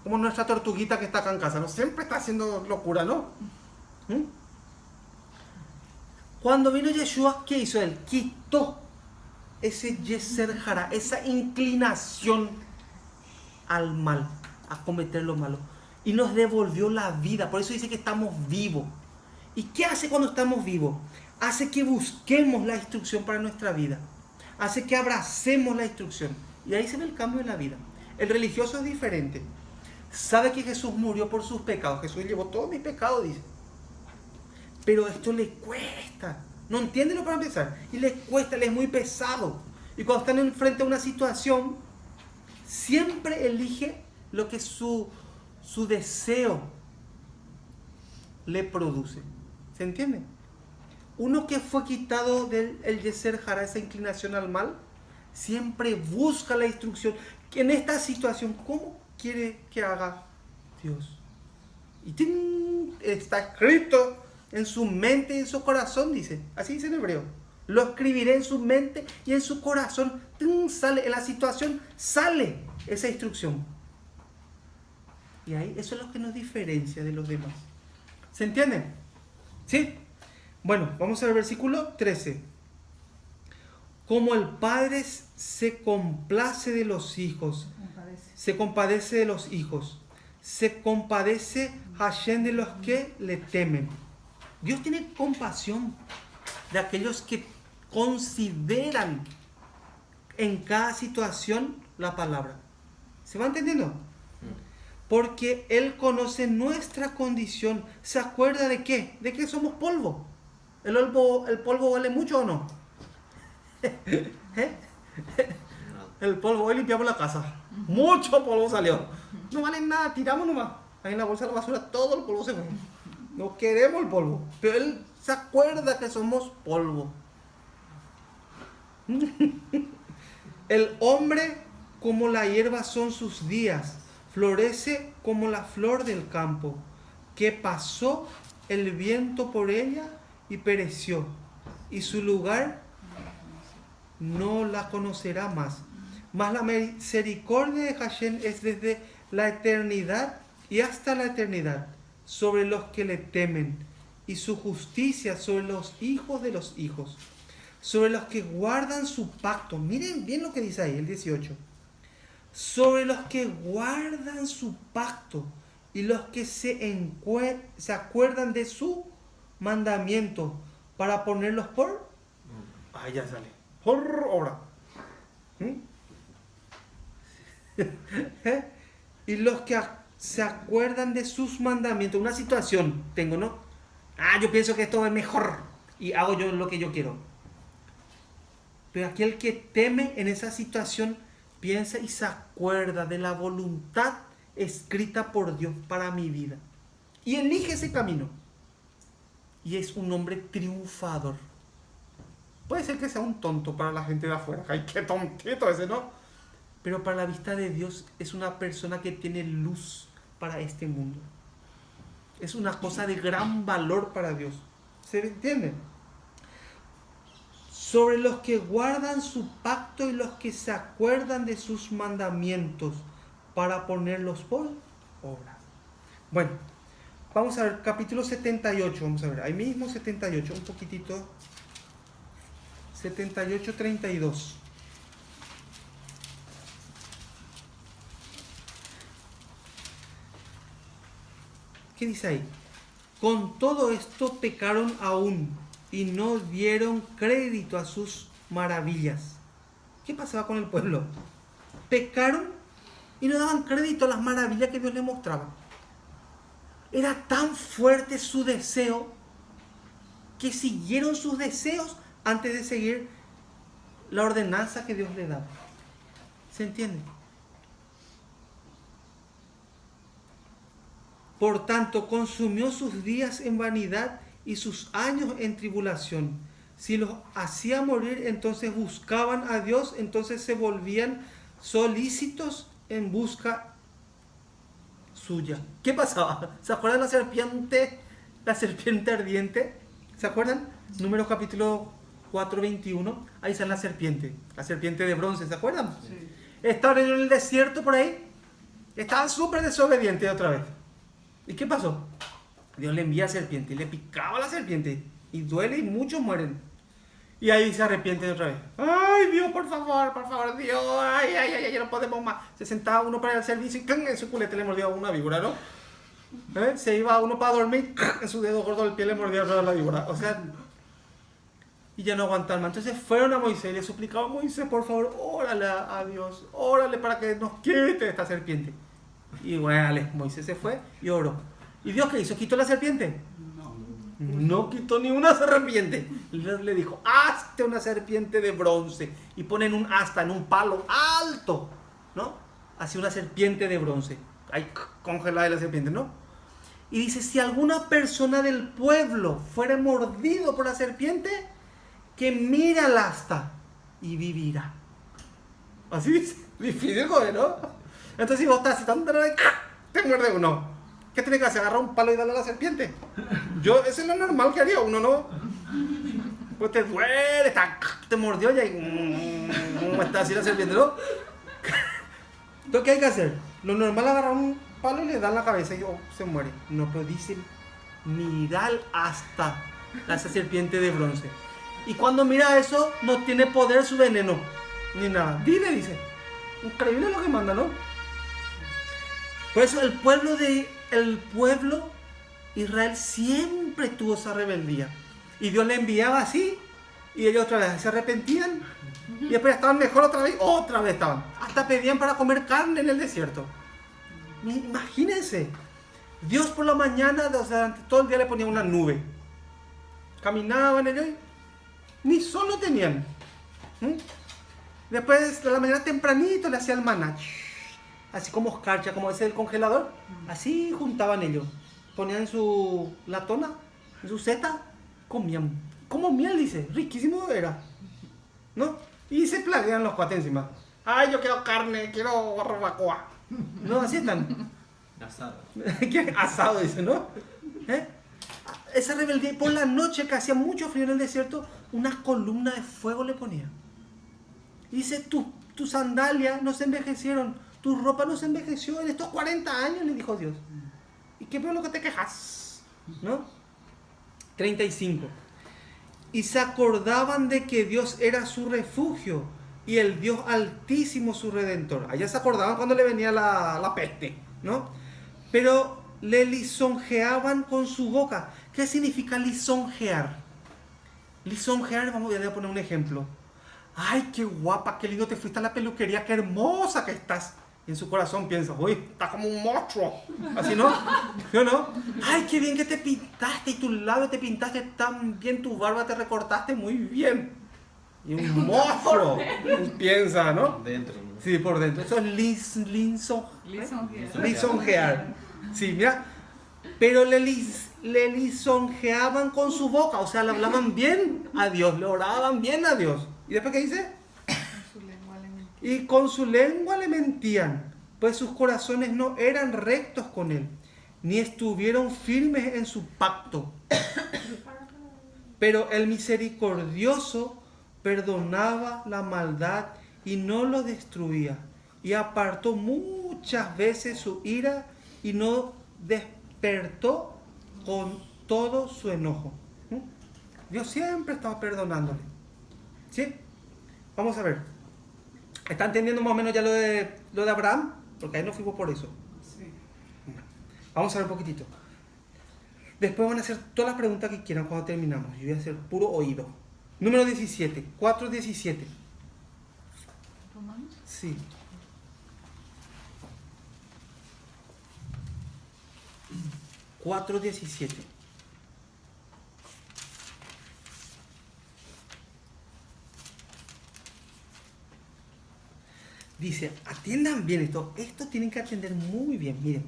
Como nuestra tortuguita que está acá en casa, ¿no? Siempre está haciendo locura, ¿no? Cuando vino Yeshua, ¿qué hizo él? Quitó ese Yeser Hara, esa inclinación al mal, a cometer lo malo. Y nos devolvió la vida. Por eso dice que estamos vivos. ¿Y qué hace cuando estamos vivos? Hace que busquemos la instrucción para nuestra vida. Hace que abracemos la instrucción. Y ahí se ve el cambio en la vida. El religioso es diferente. Sabe que Jesús murió por sus pecados. Jesús llevó todos mis pecados, dice. Pero esto le cuesta. No entiende lo que va a empezar. Y le cuesta, le es muy pesado. Y cuando están enfrente a una situación, siempre elige lo que su deseo le produce. ¿Se entiende? Uno que fue quitado del Yeser Hara, esa inclinación al mal, siempre busca la instrucción. Que en esta situación, ¿cómo quiere que haga Dios? Y está escrito en su mente y en su corazón, dice. Así dice en hebreo. Lo escribiré en su mente y en su corazón. Sale, en la situación sale esa instrucción. Y ahí eso es lo que nos diferencia de los demás. ¿Se entiende? ¿Sí? Bueno, vamos al versículo 13. Como el Padre se complace de los hijos, se compadece de los hijos, se compadece Hashem de los que le temen. Dios tiene compasión de aquellos que consideran en cada situación la palabra. ¿Se va entendiendo? Porque Él conoce nuestra condición. ¿Se acuerda de qué? De que somos polvo. ¿El polvo vale mucho o no? El polvo, hoy limpiamos la casa. Mucho polvo salió. No vale nada, tiramos nomás. Ahí en la bolsa de la basura todo el polvo se fue. No queremos el polvo. Pero Él se acuerda que somos polvo. El hombre como la hierba son sus días. Florece como la flor del campo, que pasó el viento por ella y pereció, y su lugar no la conocerá más. Mas la misericordia de Hashem es desde la eternidad y hasta la eternidad sobre los que le temen, y su justicia sobre los hijos de los hijos, sobre los que guardan su pacto. Miren bien lo que dice ahí, el 18. Sobre los que guardan su pacto y los que se acuerdan de su mandamiento para ponerlos por... ya sale. obra. Y los que se acuerdan de sus mandamientos. Una situación tengo, ¿no? Yo pienso que esto es mejor y hago yo lo que yo quiero. Pero aquel que teme en esa situación piensa y se acuerda de la voluntad escrita por Dios para mi vida y elige ese camino, y es un hombre triunfador. Puede ser que sea un tonto para la gente de afuera. ¡Ay, qué tontito ese!, ¿no? Pero para la vista de Dios es una persona que tiene luz para este mundo. Es una cosa de gran valor para Dios. ¿Se entiende? Sobre los que guardan su pacto y los que se acuerdan de sus mandamientos para ponerlos por obra. Bueno, vamos a ver capítulo 78. Vamos a ver, ahí mismo 78, un poquitito. 78:32. ¿Qué dice ahí? Con todo esto pecaron aún y no dieron crédito a sus maravillas. ¿Qué pasaba con el pueblo? Pecaron y no daban crédito a las maravillas que Dios les mostraba. Era tan fuerte su deseo que siguieron sus deseos antes de seguir la ordenanza que Dios les daba. ¿Se entiende? Por tanto, consumió sus días en vanidad y sus años en tribulación. Si los hacía morir, entonces buscaban a Dios, entonces se volvían solícitos en busca suya. ¿Qué pasaba? ¿Se acuerdan la serpiente ardiente? ¿Se acuerdan? Números capítulo 4:21. Ahí sale la serpiente de bronce, ¿se acuerdan? Sí. Estaban en el desierto por ahí, estaban súper desobedientes otra vez. ¿Y qué pasó? Dios le envía a serpiente y le picaba a la serpiente y duele y muchos mueren. Y ahí se arrepiente otra vez. ¡Ay, Dios, por favor, Dios! ¡Ay, ya no podemos más! Se sentaba uno para ir al servicio y en su culete le mordía una víbora, ¿no? Se iba uno para dormir, en su dedo gordo del pie le mordía la víbora. O sea, y ya no aguantaban más. Entonces fueron a Moisés y le suplicaban: Moisés, por favor, órale a Dios, órale para que nos quite esta serpiente. Y bueno, Moisés se fue y oró. ¿Y Dios qué hizo? ¿Quitó la serpiente? No quitó ni una serpiente. Le dijo: hazte una serpiente de bronce. Y ponen un asta en un palo alto, ¿no? Así una serpiente de bronce. Ahí congelada la serpiente, ¿no? Y dice: si alguna persona del pueblo fuera mordido por la serpiente, que mire al asta y vivirá. Así dice. Difícil, joder, ¿no? Entonces si vos estás así, te muerde uno. ¿Qué tiene que hacer? ¿Agarrar un palo y darle a la serpiente? Eso es lo normal que haría uno, ¿no? Pues te duele, te mordió y ahí está así la serpiente, ¿no? Entonces, ¿qué hay que hacer? Lo normal es agarrar un palo y le dan la cabeza y se muere. No, pero dice: mirar hasta esa serpiente de bronce. Y cuando mira eso, no tiene poder su veneno, ni nada. Dice. Increíble lo que manda, ¿no? Por eso el pueblo Israel siempre tuvo esa rebeldía. Y Dios le enviaba así, y ellos otra vez se arrepentían, y después estaban mejor otra vez estaban. Hasta pedían para comer carne en el desierto. Imagínense, Dios por la mañana, o sea, todo el día le ponía una nube. Caminaban ellos, ni sol no tenían. Después de la mañana tempranito le hacía el maná. Así como escarcha, como ese del congelador. Así juntaban ellos. Ponían su latona, en su seta, comían. Como miel, dice. Riquísimo era. ¿No? Y se plaguean los cuates encima. Ay, yo quiero carne, quiero barbacoa. No, así están. Asado. Asado, dice, ¿no? Esa rebeldía. Por la noche, que hacía mucho frío en el desierto, una columna de fuego le ponía. Y dice: tus sandalias no se envejecieron, tu ropa no se envejeció en estos 40 años, le dijo Dios. ¿Y qué veo lo que te quejas? ¿No? 35. Y se acordaban de que Dios era su refugio y el Dios altísimo su redentor. Allá se acordaban cuando le venía la peste, ¿no? Pero le lisonjeaban con su boca. ¿Qué significa lisonjear? Lisonjear, voy a poner un ejemplo. ay, qué guapa, qué lindo te fuiste a la peluquería, qué hermosa que estás. Y en su corazón piensa, uy, está como un monstruo. Así, ¿no? ¿Yo no? Ay, qué bien que te pintaste y tu labio te pintaste tan bien, tu barba te recortaste muy bien. Y un monstruo piensa, ¿no? Dentro, ¿no? Sí, por dentro. Eso es lisonjear. Sí, mira. Pero le lisonjeaban con su boca. O sea, le hablaban bien a Dios. Le oraban bien a Dios. ¿Y después qué dice? Y con su lengua le mentían. Pues sus corazones no eran rectos con él. Ni estuvieron firmes en su pacto. Pero el misericordioso perdonaba la maldad y no lo destruía, y apartó muchas veces su ira y no despertó con todo su enojo. Dios siempre estaba perdonándole. ¿Sí? Vamos a ver. ¿Están entendiendo más o menos ya lo de Abraham? Porque ahí no fuimos por eso. Sí. Vamos a ver un poquitito. Después van a hacer todas las preguntas que quieran cuando terminamos. Yo voy a hacer puro oído. Número 17, 4:17. ¿Romanos? Sí. (4:17) dice, atiendan bien esto tienen que atender muy bien, miren.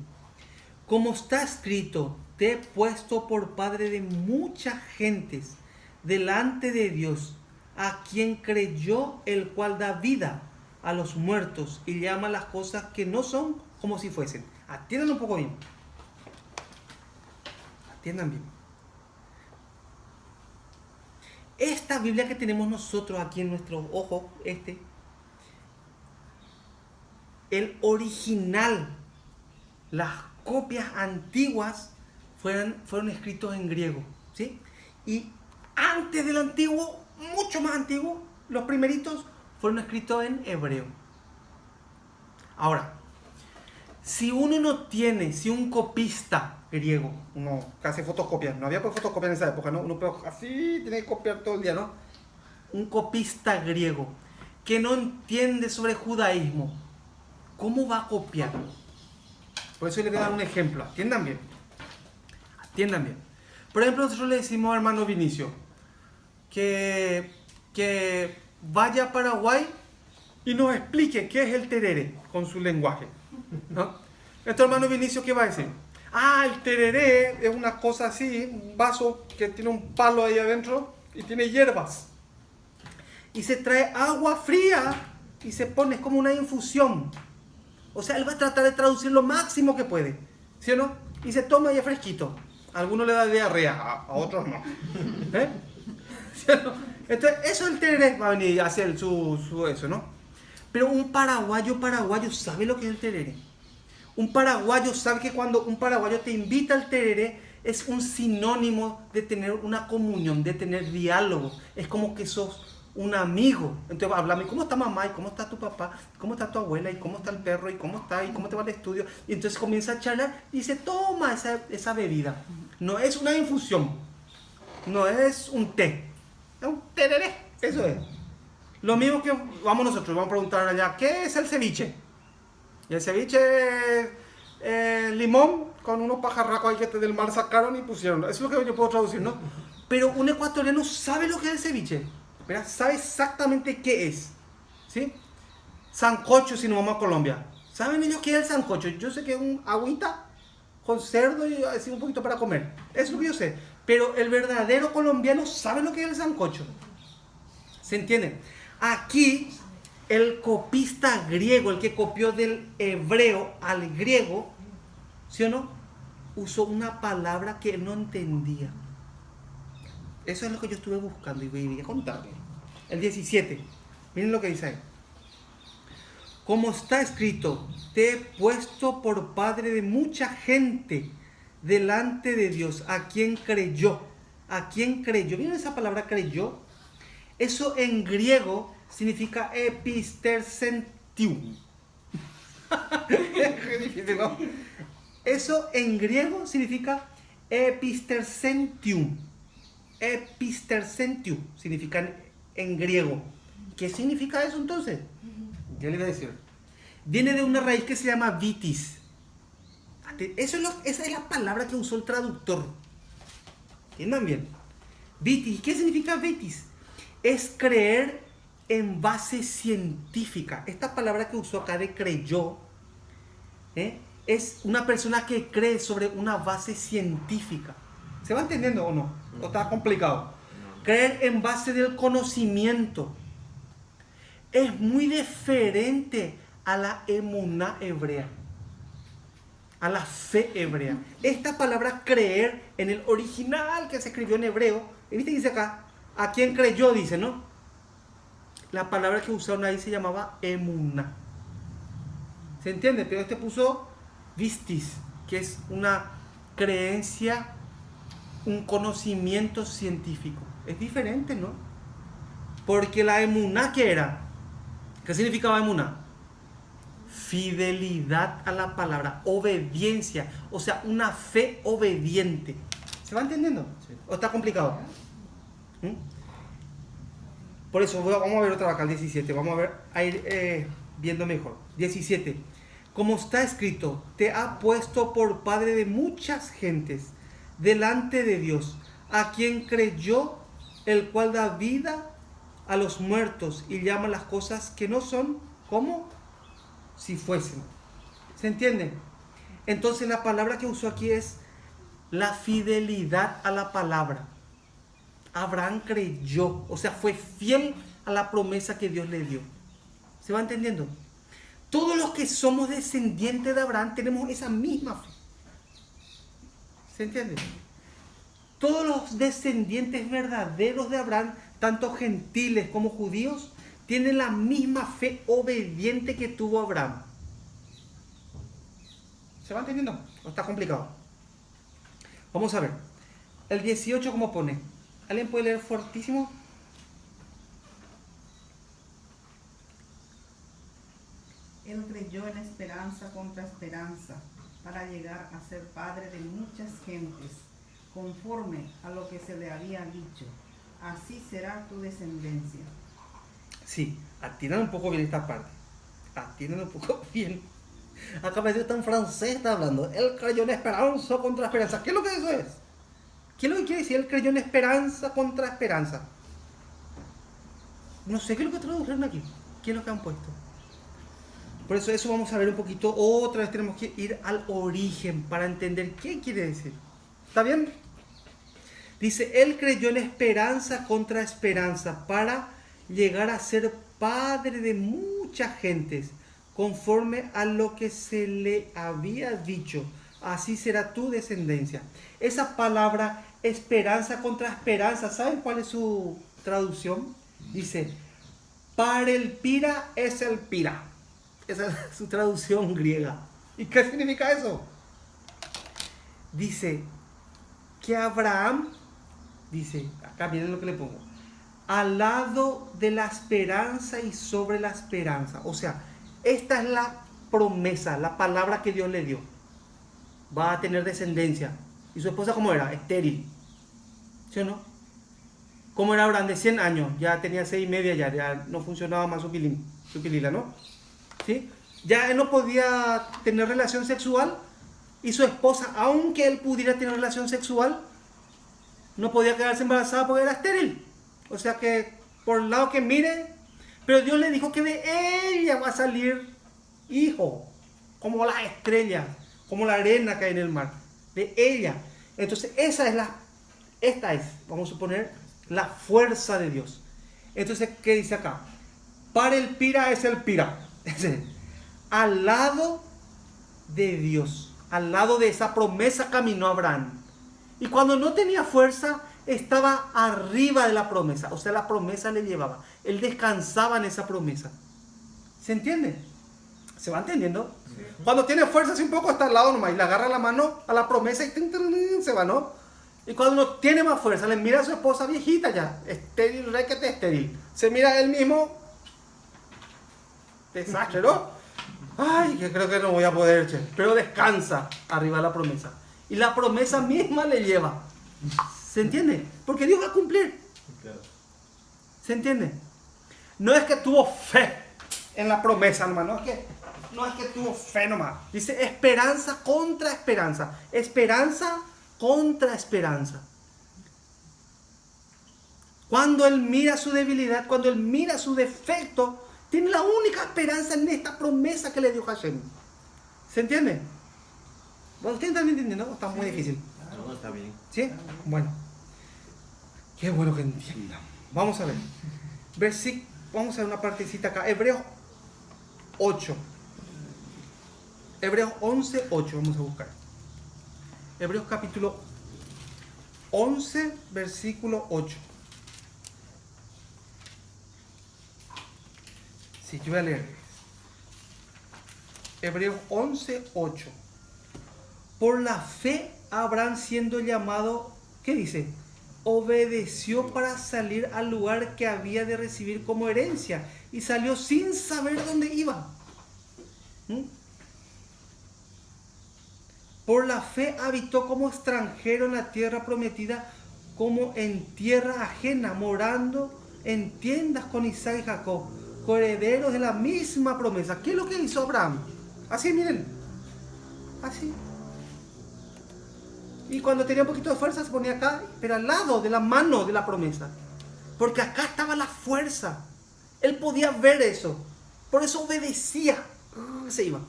Como está escrito, te he puesto por padre de muchas gentes delante de Dios, a quien creyó, el cual da vida a los muertos y llama las cosas que no son como si fuesen. Atiendan un poco bien. Atiendan bien. Esta Biblia que tenemos nosotros aquí en nuestros ojos, el original, las copias antiguas fueron escritos en griego, ¿sí? Y antes del antiguo, mucho más antiguo, los primeritos fueron escritos en hebreo. Ahora, si un copista griego, uno que hace fotocopias, no había pues fotocopias en esa época, ¿no? Uno así tiene que copiar todo el día, ¿no? Un copista griego que no entiende sobre judaísmo, ¿cómo va a copiar? Por eso le voy a dar un ejemplo. Atiendan bien. Atiendan bien. Por ejemplo, nosotros le decimos al hermano Vinicio que vaya a Paraguay y nos explique qué es el tereré con su lenguaje, ¿no? Nuestro hermano Vinicio, ¿qué va a decir? Ah, el tereré es una cosa así, un vaso que tiene un palo ahí adentro y tiene hierbas. Y se trae agua fría y se pone, es como una infusión. O sea, él va a tratar de traducir lo máximo que puede, ¿sí o no? Y se toma y es fresquito. A algunos le da diarrea, a otros no. ¿Eh? ¿Sí o no? Entonces, eso el tereré va a venir a hacer eso, ¿no? Pero un paraguayo sabe lo que es el tereré. Un paraguayo sabe que cuando un paraguayo te invita al tereré es un sinónimo de tener una comunión, de tener diálogo. Es como que sos un amigo. Entonces hablame, ¿cómo está mamá? ¿Y cómo está tu papá? ¿Cómo está tu abuela? ¿Y cómo está el perro? ¿Y cómo está? ¿Y cómo te va el estudio? Y entonces comienza a charlar y se toma esa bebida. No es una infusión, no es un té, es un tereré, eso es. Lo mismo que vamos nosotros, vamos a preguntar allá, ¿qué es el ceviche? Y el ceviche es limón con unos pajarracos ahí que del mar sacaron y pusieron. Eso es lo que yo puedo traducir, ¿no? Pero un ecuatoriano sabe lo que es el ceviche. ¿Verdad? Sabe exactamente qué es, ¿sí? Sancocho, si nos vamos a Colombia. ¿Saben ellos qué es el sancocho? Yo sé que es un agüita con cerdo y así un poquito para comer. Eso es lo que yo sé. Pero el verdadero colombiano sabe lo que es el sancocho. ¿Se entiende? Aquí, el copista griego, el que copió del hebreo al griego, ¿sí o no? Usó una palabra que él no entendía. Eso es lo que yo estuve buscando y voy a contarle. El 17. Miren lo que dice ahí. Como está escrito, te he puesto por padre de mucha gente delante de Dios, a quien creyó. ¿A quien creyó? ¿Miren esa palabra creyó? Eso en griego significa epistersentium. Es difícil, ¿no? Eso en griego significa epistersentium. Epistersentium significa en griego. ¿Qué significa eso entonces? Ya le voy a decir. Viene de una raíz que se llama vitis. Esa es la palabra que usó el traductor. ¿Entiendan bien? Vitis. ¿Qué significa vitis? Es creer en base científica. Esta palabra que usó acá de creyó, es una persona que cree sobre una base científica. ¿Se va entendiendo o no? ¿O está complicado? No. Creer en base del conocimiento. Es muy diferente a la emuná hebrea, a la fe hebrea. Esta palabra creer, en el original que se escribió en hebreo, ¿viste? Dice acá, ¿a quién creyó? Dice, ¿no? La palabra que usaron ahí se llamaba emuná. ¿Se entiende? Pero este puso vistis, que es una creencia, un conocimiento científico. Es diferente, ¿no? Porque la emuná, ¿qué era? ¿Qué significaba emuná? Fidelidad a la palabra, obediencia, o sea, una fe obediente. ¿Se va entendiendo? Sí. ¿O está complicado? Por eso vamos a ver otra vez acá, el 17. Vamos a ir viendo mejor. 17. Como está escrito, te ha puesto por padre de muchas gentes delante de Dios, a quien creyó, el cual da vida a los muertos y llama las cosas que no son como si fuesen. ¿Se entiende? Entonces la palabra que usó aquí es la fidelidad a la palabra. Abraham creyó, o sea, fue fiel a la promesa que Dios le dio. ¿Se va entendiendo? Todos los que somos descendientes de Abraham tenemos esa misma fe. ¿Se entiende? Todos los descendientes verdaderos de Abraham, tanto gentiles como judíos, tienen la misma fe obediente que tuvo Abraham. ¿Se va entendiendo? ¿O está complicado? Vamos a ver. El 18, ¿cómo pone? ¿Alguien puede leer fuertísimo? Él creyó en esperanza contra esperanza, para llegar a ser padre de muchas gentes, conforme a lo que se le había dicho. Así será tu descendencia. Sí, atiendan un poco bien esta parte. Atiendan un poco bien. Acá me dice tan francés, está hablando. Él creyó en esperanza contra esperanza. ¿Qué es lo que eso es? ¿Qué es lo que quiere decir? Él creyó en esperanza contra esperanza. No sé qué es lo que tradujeron aquí. ¿Qué es lo que han puesto? Por eso vamos a ver un poquito. Otra vez tenemos que ir al origen para entender qué quiere decir. ¿Está bien? Dice, él creyó en esperanza contra esperanza para llegar a ser padre de muchas gentes, conforme a lo que se le había dicho. Así será tu descendencia. Esa palabra esperanza contra esperanza, ¿saben cuál es su traducción? Dice, para el pira es el pira. Esa es su traducción griega. ¿Y qué significa eso? Dice que Abraham, dice, acá miren lo que le pongo, al lado de la esperanza y sobre la esperanza. O sea, esta es la promesa, la palabra que Dios le dio. Va a tener descendencia. ¿Y su esposa cómo era? Estéril. ¿Sí o no? ¿Cómo era Abraham? De 100 años. Ya tenía 6 y media, ya no funcionaba más su pilila, ¿no? ¿Sí? Ya él no podía tener relación sexual. Y su esposa, aunque él pudiera tener relación sexual, no podía quedarse embarazada porque era estéril. O sea que, por el lado que mire, pero Dios le dijo que de ella va a salir hijo, como las estrellas, como la arena que hay en el mar, de ella. Entonces esta es, vamos a suponer, la fuerza de Dios. Entonces, ¿qué dice acá? Para el pira es el pira, al lado de Dios, al lado de esa promesa caminó Abraham. Y cuando no tenía fuerza, estaba arriba de la promesa, o sea, la promesa le llevaba, él descansaba en esa promesa. ¿Se entiende? ¿Se va entendiendo? Sí. Cuando tiene fuerza, así un poco está al lado nomás, y le agarra la mano a la promesa y se va, ¿no? Y cuando no tiene más fuerza, le mira a su esposa viejita ya, estéril, requete estéril, se mira a él mismo, desastre, ¿no? Ay, que creo que no voy a poder, che. Pero descansa arriba de la promesa. Y la promesa misma le lleva. ¿Se entiende? Porque Dios va a cumplir. ¿Se entiende? No es que tuvo fe en la promesa, hermano. No es que tuvo fe nomás. Dice esperanza contra esperanza. Esperanza contra esperanza. Cuando él mira su debilidad, cuando él mira su defecto, tiene la única esperanza en esta promesa que le dio Hashem. ¿Se entiende? Bueno, ¿ustedes están entendiendo? Está muy difícil. No, está bien. ¿Sí? Bueno. Qué bueno que entiendan. Vamos a ver. Vamos a ver una partecita acá. Hebreos 8. Hebreos 11, 8. Vamos a buscar. Hebreos capítulo 11, versículo 8. Sí, yo voy a leer. Hebreos 11, 8. Por la fe, Abraham siendo llamado, ¿qué dice? Obedeció para salir al lugar que había de recibir como herencia y salió sin saber dónde iba. Por la fe habitó como extranjero en la tierra prometida, como en tierra ajena, morando en tiendas con Isaac y Jacob, coherederos de la misma promesa. ¿Qué es lo que hizo Abraham? Así, miren, así. Y cuando tenía un poquito de fuerza se ponía acá, pero al lado de la mano de la promesa. Porque acá estaba la fuerza. Él podía ver eso. Por eso obedecía. Se iba.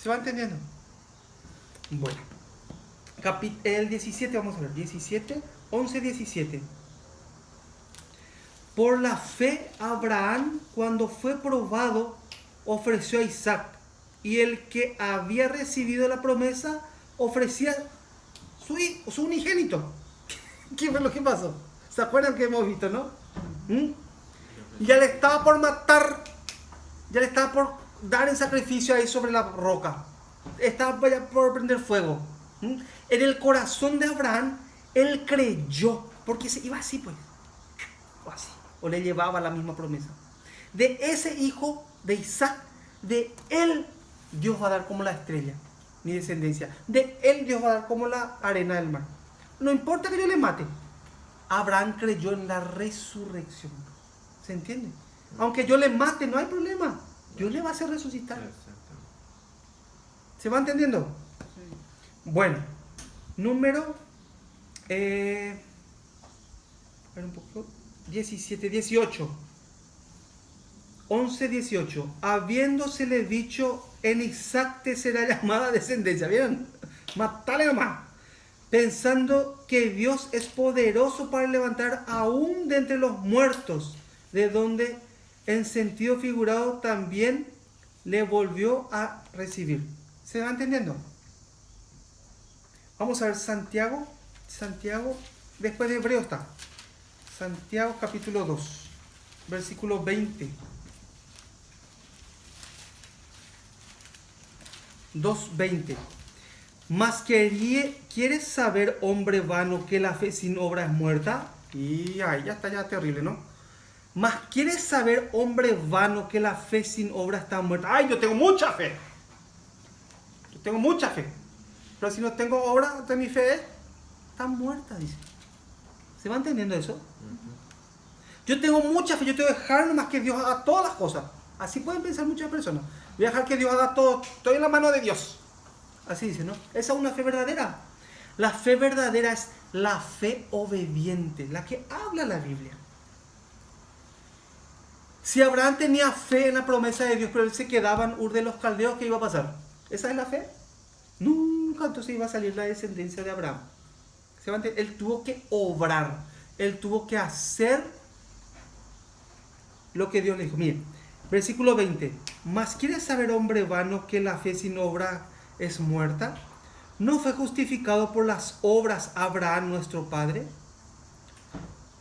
¿Se va entendiendo? Bueno. El 17, vamos a ver. 17, 11, 17. Por la fe, Abraham, cuando fue probado, ofreció a Isaac. Y el que había recibido la promesa ofrecía su unigénito. ¿Qué fue lo que pasó? ¿Se acuerdan que hemos visto, no? Ya le estaba por matar, ya le estaba por dar el sacrificio ahí sobre la roca. Estaba ya por prender fuego. En el corazón de Abraham, él creyó, porque se iba así pues, o así, o le llevaba la misma promesa. De ese hijo de Isaac, de él Dios va a dar como la estrella, mi descendencia. De él Dios va a dar como la arena del mar. No importa que yo le mate. Abraham creyó en la resurrección. ¿Se entiende? Aunque yo le mate, no hay problema. Dios le va a hacer resucitar. ¿Se va entendiendo? Sí. Bueno, número 18. 11, 18. Habiéndosele dicho, en Isaac te será llamada descendencia. ¿Vieron? Matale nomás. Pensando que Dios es poderoso para levantar aún de entre los muertos, de donde en sentido figurado también le volvió a recibir. ¿Se va entendiendo? Vamos a ver Santiago, después de Hebreo está. Santiago capítulo 2, versículo 20. 2:20. Mas ¿quieres saber, hombre vano, que la fe sin obra es muerta? Y ahí ya está, ya terrible, ¿no? Mas ¿quieres saber, hombre vano, que la fe sin obra está muerta? ¡Ay, yo tengo mucha fe! Yo tengo mucha fe. Pero si no tengo obra, entonces mi fe está muerta, dice. ¿Se va entendiendo eso? Yo tengo mucha fe, yo tengo que dejar nomás que Dios haga todas las cosas. Así pueden pensar muchas personas. Voy a dejar que Dios haga todo, estoy en la mano de Dios. Así dice, ¿no? Esa es una fe verdadera. La fe verdadera es la fe obediente, la que habla la Biblia. Si Abraham tenía fe en la promesa de Dios, pero él se quedaba en Ur de los Caldeos, ¿qué iba a pasar? ¿Esa es la fe? Nunca entonces iba a salir la descendencia de Abraham. Él tuvo que obrar, él tuvo que hacer lo que Dios le dijo. Miren, versículo 20. Mas ¿quieres saber, hombre vano, que la fe sin obra es muerta? ¿No fue justificado por las obras Abraham nuestro padre,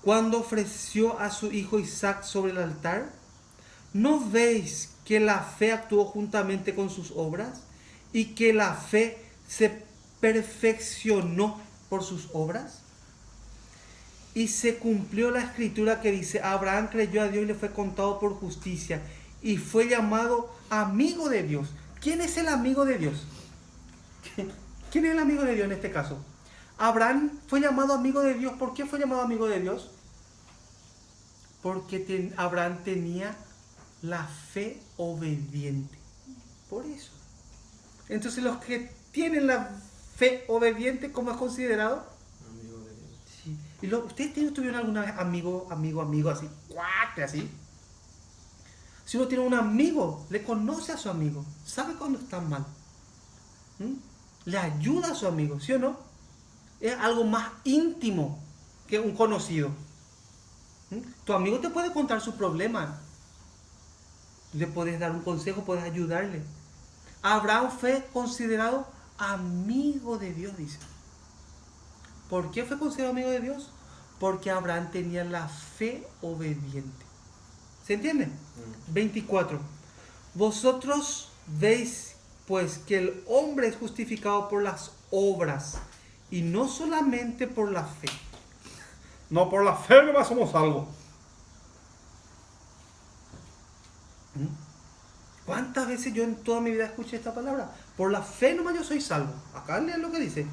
cuando ofreció a su hijo Isaac sobre el altar? ¿No veis que la fe actuó juntamente con sus obras y que la fe se perfeccionó por sus obras? Y se cumplió la escritura que dice: Abraham creyó a Dios y le fue contado por justicia y fue llamado amigo de Dios. ¿Quién es el amigo de Dios? ¿Quién es el amigo de Dios en este caso? Abraham fue llamado amigo de Dios. ¿Por qué fue llamado amigo de Dios? Porque Abraham tenía la fe obediente. Por eso. Entonces los que tienen la fe obediente, ¿cómo es considerado? Amigo de Dios. Sí. ¿Y ustedes tuvieron alguna vez amigo así? ¡Cuate! Así. Si uno tiene un amigo, le conoce a su amigo, sabe cuando está mal. Le ayuda a su amigo, ¿sí o no? Es algo más íntimo que un conocido. Tu amigo te puede contar su problema. Le puedes dar un consejo, puedes ayudarle. Abraham fue considerado amigo de Dios, dice. ¿Por qué fue considerado amigo de Dios? Porque Abraham tenía la fe obediente. ¿Se entiende? 24. Vosotros veis pues que el hombre es justificado por las obras y no solamente por la fe. No por la fe nomás somos salvos. ¿Cuántas veces yo en toda mi vida escuché esta palabra? Por la fe nomás yo soy salvo. Acá lean lo que dice.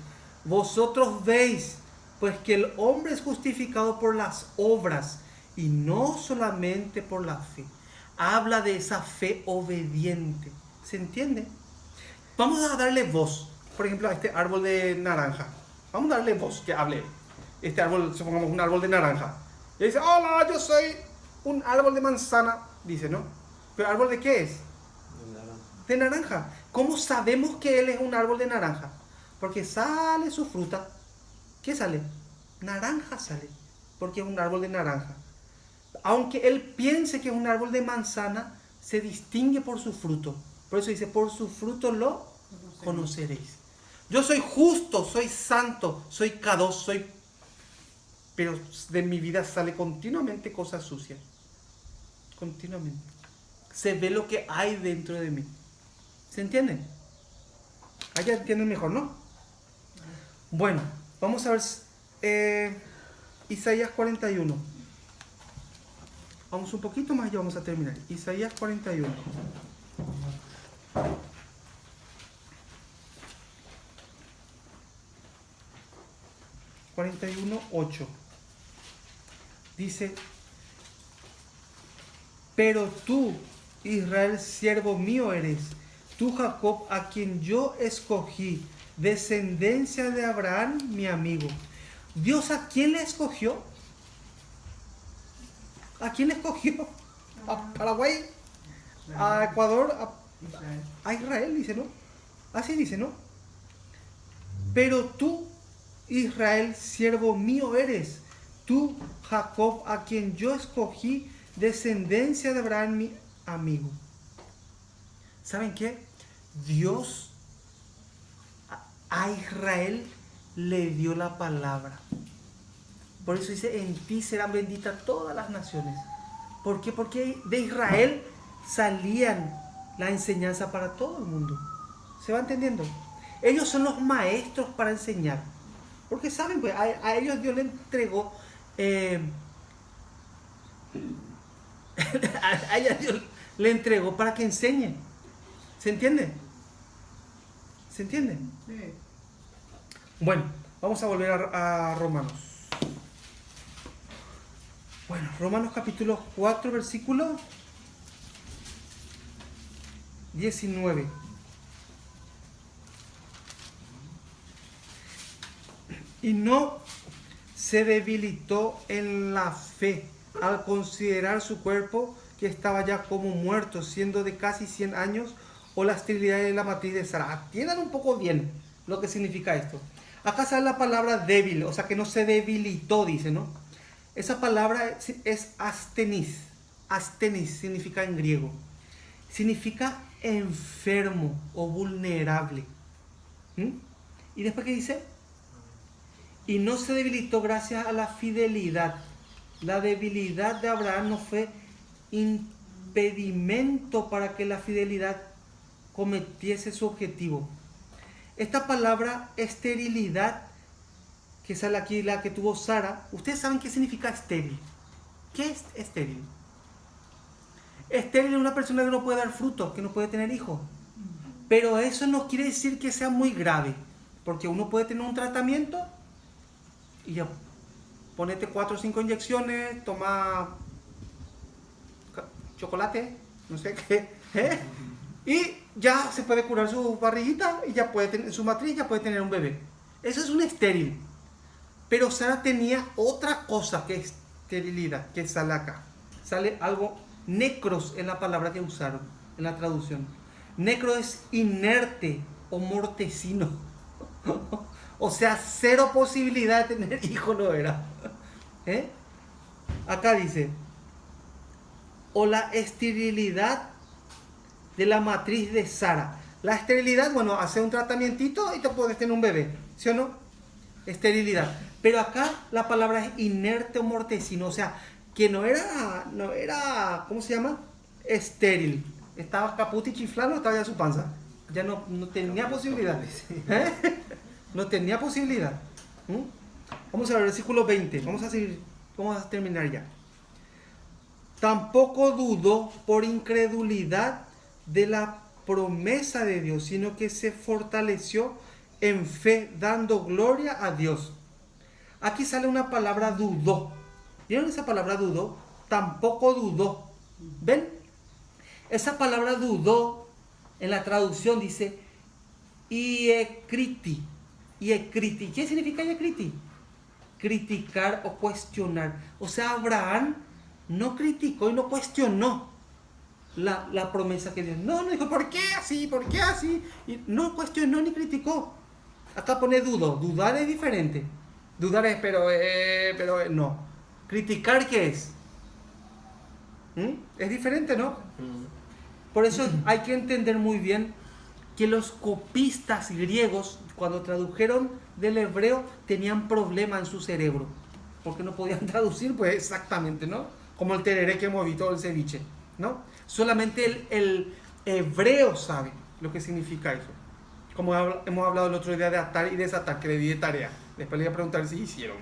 Vosotros veis pues que el hombre es justificado por las obras y no solamente por la fe. Habla de esa fe obediente. ¿Se entiende? Vamos a darle voz. Por ejemplo, a este árbol de naranja. Vamos a darle voz, que hable. Este árbol, supongamos un árbol de naranja. Y dice, hola, yo soy un árbol de manzana. Dice, ¿no? ¿Pero árbol de qué es? De naranja. ¿Cómo sabemos que él es un árbol de naranja? Porque sale su fruta. ¿Qué sale? Naranja sale. Porque es un árbol de naranja. Aunque él piense que es un árbol de manzana, se distingue por su fruto. Por eso dice, por su fruto lo conoceréis. Yo soy justo, soy santo, soy kadosh, pero de mi vida sale continuamente cosas sucias. Continuamente. Se ve lo que hay dentro de mí. ¿Se entiende? Allá entienden mejor, ¿no? Bueno, vamos a ver Isaías 41. Vamos un poquito más y ya vamos a terminar. Isaías 41. (41:8) dice: pero tú, Israel, siervo mío eres, tú, Jacob, a quien yo escogí, descendencia de Abraham, mi amigo. ¿Dios a quién le escogió? ¿A quién le escogió? ¿A Paraguay? ¿A Ecuador? ¿A Israel? Dice, ¿no? Así dice, ¿no? Pero tú, Israel, siervo mío eres, tú, Jacob, a quien yo escogí, descendencia de Abraham, mi amigo. ¿Saben qué? Dios a Israel le dio la palabra. Por eso dice, en ti serán benditas todas las naciones. ¿Por qué? Porque de Israel salían la enseñanza para todo el mundo. ¿Se va entendiendo? Ellos son los maestros para enseñar. Porque saben, pues, a ellos Dios le entregó a ella Dios le entregó para que enseñen. ¿Se entiende? ¿Se entiende? Sí. Bueno, vamos a volver a Romanos. Bueno, Romanos capítulo 4, versículo 19. Y no se debilitó en la fe al considerar su cuerpo que estaba ya como muerto, siendo de casi 100 años, o la esterilidad de la matriz de Sara. Atiendan un poco bien lo que significa esto. Acá sale la palabra débil, o sea que no se debilitó, dice, ¿no? Esa palabra es astenis. Astenis significa en griego. Significa enfermo o vulnerable. ¿Y después qué dice? Y no se debilitó gracias a la fidelidad. La debilidad de Abraham no fue impedimento para que la fidelidad cometiese su objetivo. Esta palabra esterilidad, que sale aquí, la que tuvo Sara, ustedes saben qué significa estéril. ¿Qué es estéril? Estéril es una persona que no puede dar fruto, que no puede tener hijos. Pero eso no quiere decir que sea muy grave, porque uno puede tener un tratamiento y ya ponete 4 o 5 inyecciones, toma chocolate, no sé qué, y ya se puede curar su barriguita y ya puede tener su matriz, ya puede tener un bebé. Eso es un estéril. Pero Sara tenía otra cosa que es esterilidad, que sale acá. Sale algo necros en la palabra que usaron, en la traducción. Necro es inerte o mortecino. O sea, cero posibilidad de tener hijo no era. Acá dice, o la esterilidad de la matriz de Sara. La esterilidad, bueno, hace un tratamientito y te puedes tener un bebé, ¿sí o no? Esterilidad. Pero acá la palabra es inerte o mortecino, o sea, que no era, ¿cómo se llama? Estéril. Estaba caputi chiflando, estaba ya su panza. Ya no tenía posibilidad. No tenía posibilidad. Vamos a ver el versículo 20. Vamos a terminar ya. Tampoco dudó por incredulidad de la promesa de Dios, sino que se fortaleció en fe, dando gloria a Dios. Aquí sale una palabra dudó. ¿Vieron esa palabra dudó? Tampoco dudó. ¿Ven? Esa palabra dudó en la traducción dice iekriti. Iekriti. ¿Qué significa iekriti? Criticar o cuestionar. O sea, Abraham no criticó y no cuestionó la promesa que Dios. No dijo, ¿por qué así? ¿Por qué así? Y no cuestionó ni criticó. Acá pone dudo. Dudar es diferente. Dudar es, pero no. Criticar, ¿qué es? Es diferente, ¿no? Por eso hay que entender muy bien que los copistas griegos, cuando tradujeron del hebreo, tenían problema en su cerebro. Porque no podían traducir, pues exactamente, ¿no? Como el tereré que hemos visto, el ceviche, ¿no? Solamente el hebreo sabe lo que significa eso. Como hemos hablado el otro día de atar y desatar, que le di de tarea. Después le voy a preguntar si hicieron.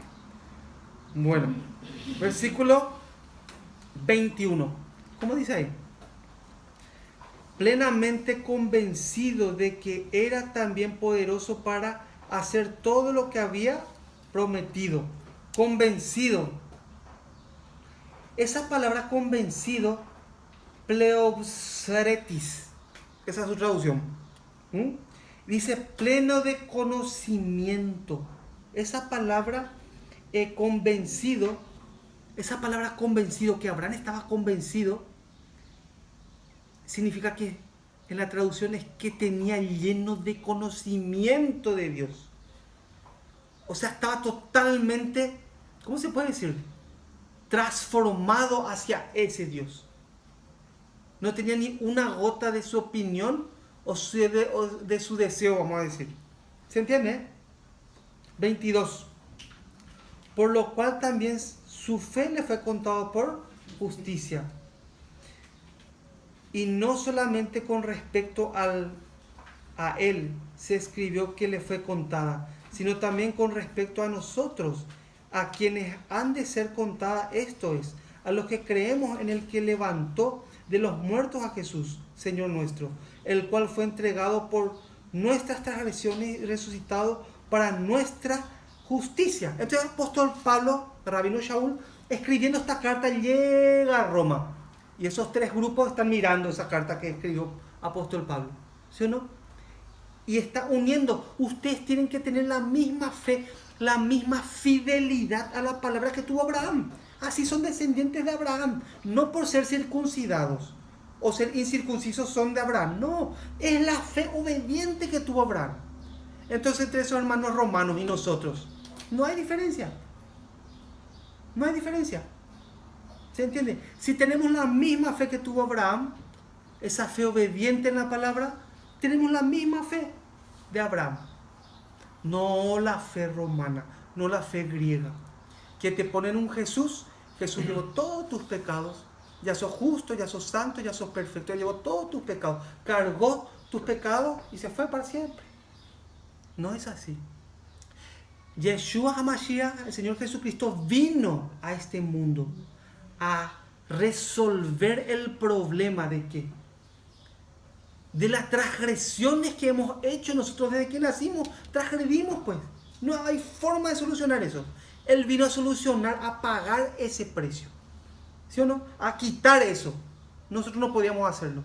Bueno, versículo 21. ¿Cómo dice ahí? Plenamente convencido de que era también poderoso para hacer todo lo que había prometido. Convencido. Esa palabra convencido, pleopsretis, esa es su traducción. Dice pleno de conocimiento. Esa palabra convencido, esa palabra convencido, que Abraham estaba convencido, significa que en la traducción es que tenía lleno de conocimiento de Dios. O sea, estaba totalmente, ¿cómo se puede decir? Transformado hacia ese Dios. No tenía ni una gota de su opinión o de su deseo, vamos a decir. ¿Se entiende? 22. Por lo cual también su fe le fue contado por justicia. Y no solamente con respecto a él se escribió que le fue contada, sino también con respecto a nosotros, a quienes han de ser contada, esto es, a los que creemos en el que levantó de los muertos a Jesús, Señor nuestro, el cual fue entregado por nuestras transgresiones y resucitado para nuestra justicia. Entonces el apóstol Pablo, Rabino Shaul, escribiendo esta carta, llega a Roma. Y esos tres grupos están mirando esa carta que escribió apóstol Pablo. ¿Sí o no? Y está uniendo. Ustedes tienen que tener la misma fe, la misma fidelidad a la palabra que tuvo Abraham. Así son descendientes de Abraham. No por ser circuncidados o ser incircuncisos son de Abraham. No, es la fe obediente que tuvo Abraham. Entonces entre esos hermanos romanos y nosotros, no hay diferencia. No hay diferencia. ¿Se entiende? Si tenemos la misma fe que tuvo Abraham, esa fe obediente en la palabra, tenemos la misma fe de Abraham. No la fe romana, no la fe griega. Que te ponen un Jesús llevó todos tus pecados. Ya sos justo, ya sos santo, ya sos perfecto. Él llevó todos tus pecados. Cargó tus pecados y se fue para siempre. No es así. Yeshua HaMashiach, el Señor Jesucristo, vino a este mundo a resolver el problema de qué? De las transgresiones que hemos hecho nosotros desde que nacimos. Transgredimos, pues. No hay forma de solucionar eso. Él vino a solucionar, a pagar ese precio. ¿Sí o no? A quitar eso. nosotros no podíamos hacerlo.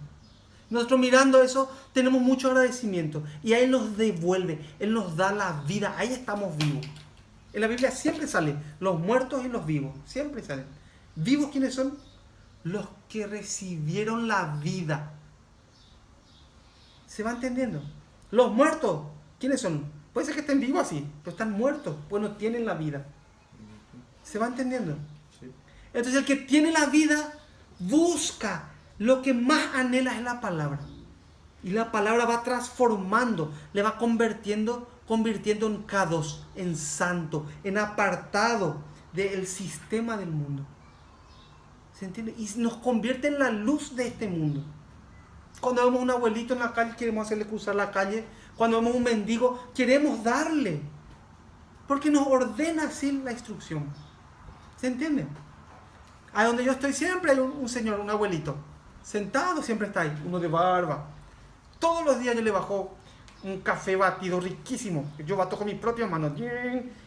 Nosotros mirando eso tenemos mucho agradecimiento y a Él nos devuelve, Él nos da la vida, ahí estamos vivos. En la Biblia siempre salen los muertos y los vivos, siempre salen. ¿Vivos quiénes son? Los que recibieron la vida. ¿Se va entendiendo? Los muertos, ¿quiénes son? Puede ser que estén vivos así, pero están muertos, pues no tienen la vida. ¿Se va entendiendo? Sí. Entonces el que tiene la vida busca, lo que más anhela es la palabra. Y la palabra va transformando, le va convirtiendo en K2, en santo, en apartado del sistema del mundo. ¿Se entiende? Y nos convierte en la luz de este mundo. Cuando vemos a un abuelito en la calle, queremos hacerle cruzar la calle. Cuando vemos a un mendigo, queremos darle. Porque nos ordena así la instrucción. ¿Se entiende? Ahí donde yo estoy siempre hay un señor, un abuelito. Sentado siempre está ahí, uno de barba. Todos los días yo le bajo un café batido riquísimo. Yo bato con mis propias manos.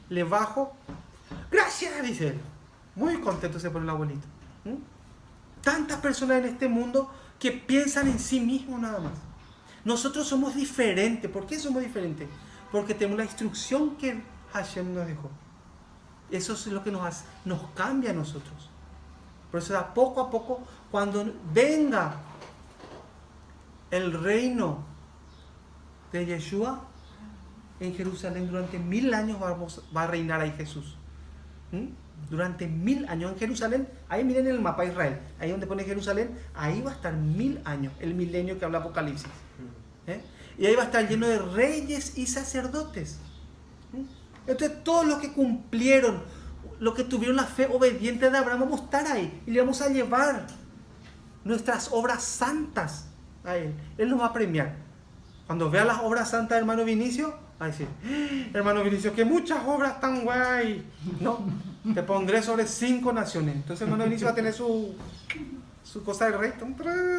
Le bajo. Gracias, dice él. Muy contento se pone el abuelito. Tantas personas en este mundo que piensan en sí mismos nada más. Nosotros somos diferentes. ¿Por qué somos diferentes? Porque tenemos la instrucción que Hashem nos dejó. Eso es lo que nos cambia a nosotros. Por eso poco a poco, cuando venga el reino de Yeshua en Jerusalén, durante 1000 años va a reinar ahí Jesús. Durante 1000 años en Jerusalén, ahí miren en el mapa de Israel, ahí donde pone Jerusalén, ahí va a estar 1000 años, el milenio que habla Apocalipsis. Y ahí va a estar lleno de reyes y sacerdotes. Entonces todos los que cumplieron, los que tuvieron la fe obediente de Abraham, vamos a estar ahí y le vamos a llevar nuestras obras santas a Él. Él nos va a premiar. Cuando vea las obras santas de hermano Vinicio, va a decir: hermano Vinicio, que muchas obras tan guay. No, te pondré sobre 5 naciones. Entonces hermano Vinicio va a tener su cosa de rey,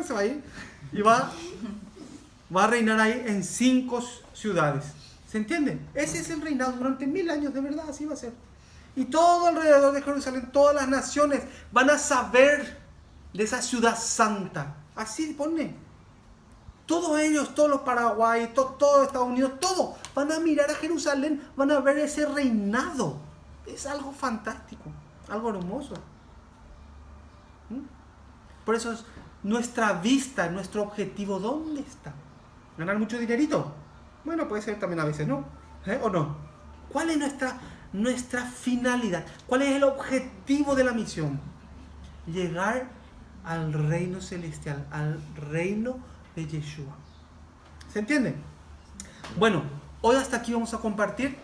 se va a ir y va a reinar ahí en 5 ciudades. ¿Se entiende? Ese es el reinado durante 1000 años, de verdad, así va a ser. Y todo alrededor de Jerusalén, todas las naciones van a saber de esa ciudad santa. Así pone. Todos ellos, todos los Paraguay, todos Estados Unidos, todos van a mirar a Jerusalén, van a ver ese reinado. Es algo fantástico, algo hermoso. Por eso es nuestra vista, nuestro objetivo, ¿dónde está? ¿Ganar mucho dinerito? Bueno, puede ser también a veces, ¿no? ¿O no? ¿Cuál es nuestra finalidad? ¿Cuál es el objetivo de la misión? Llegar al reino celestial, al reino de Yeshua. ¿Se entiende? Bueno, hoy hasta aquí vamos a compartir.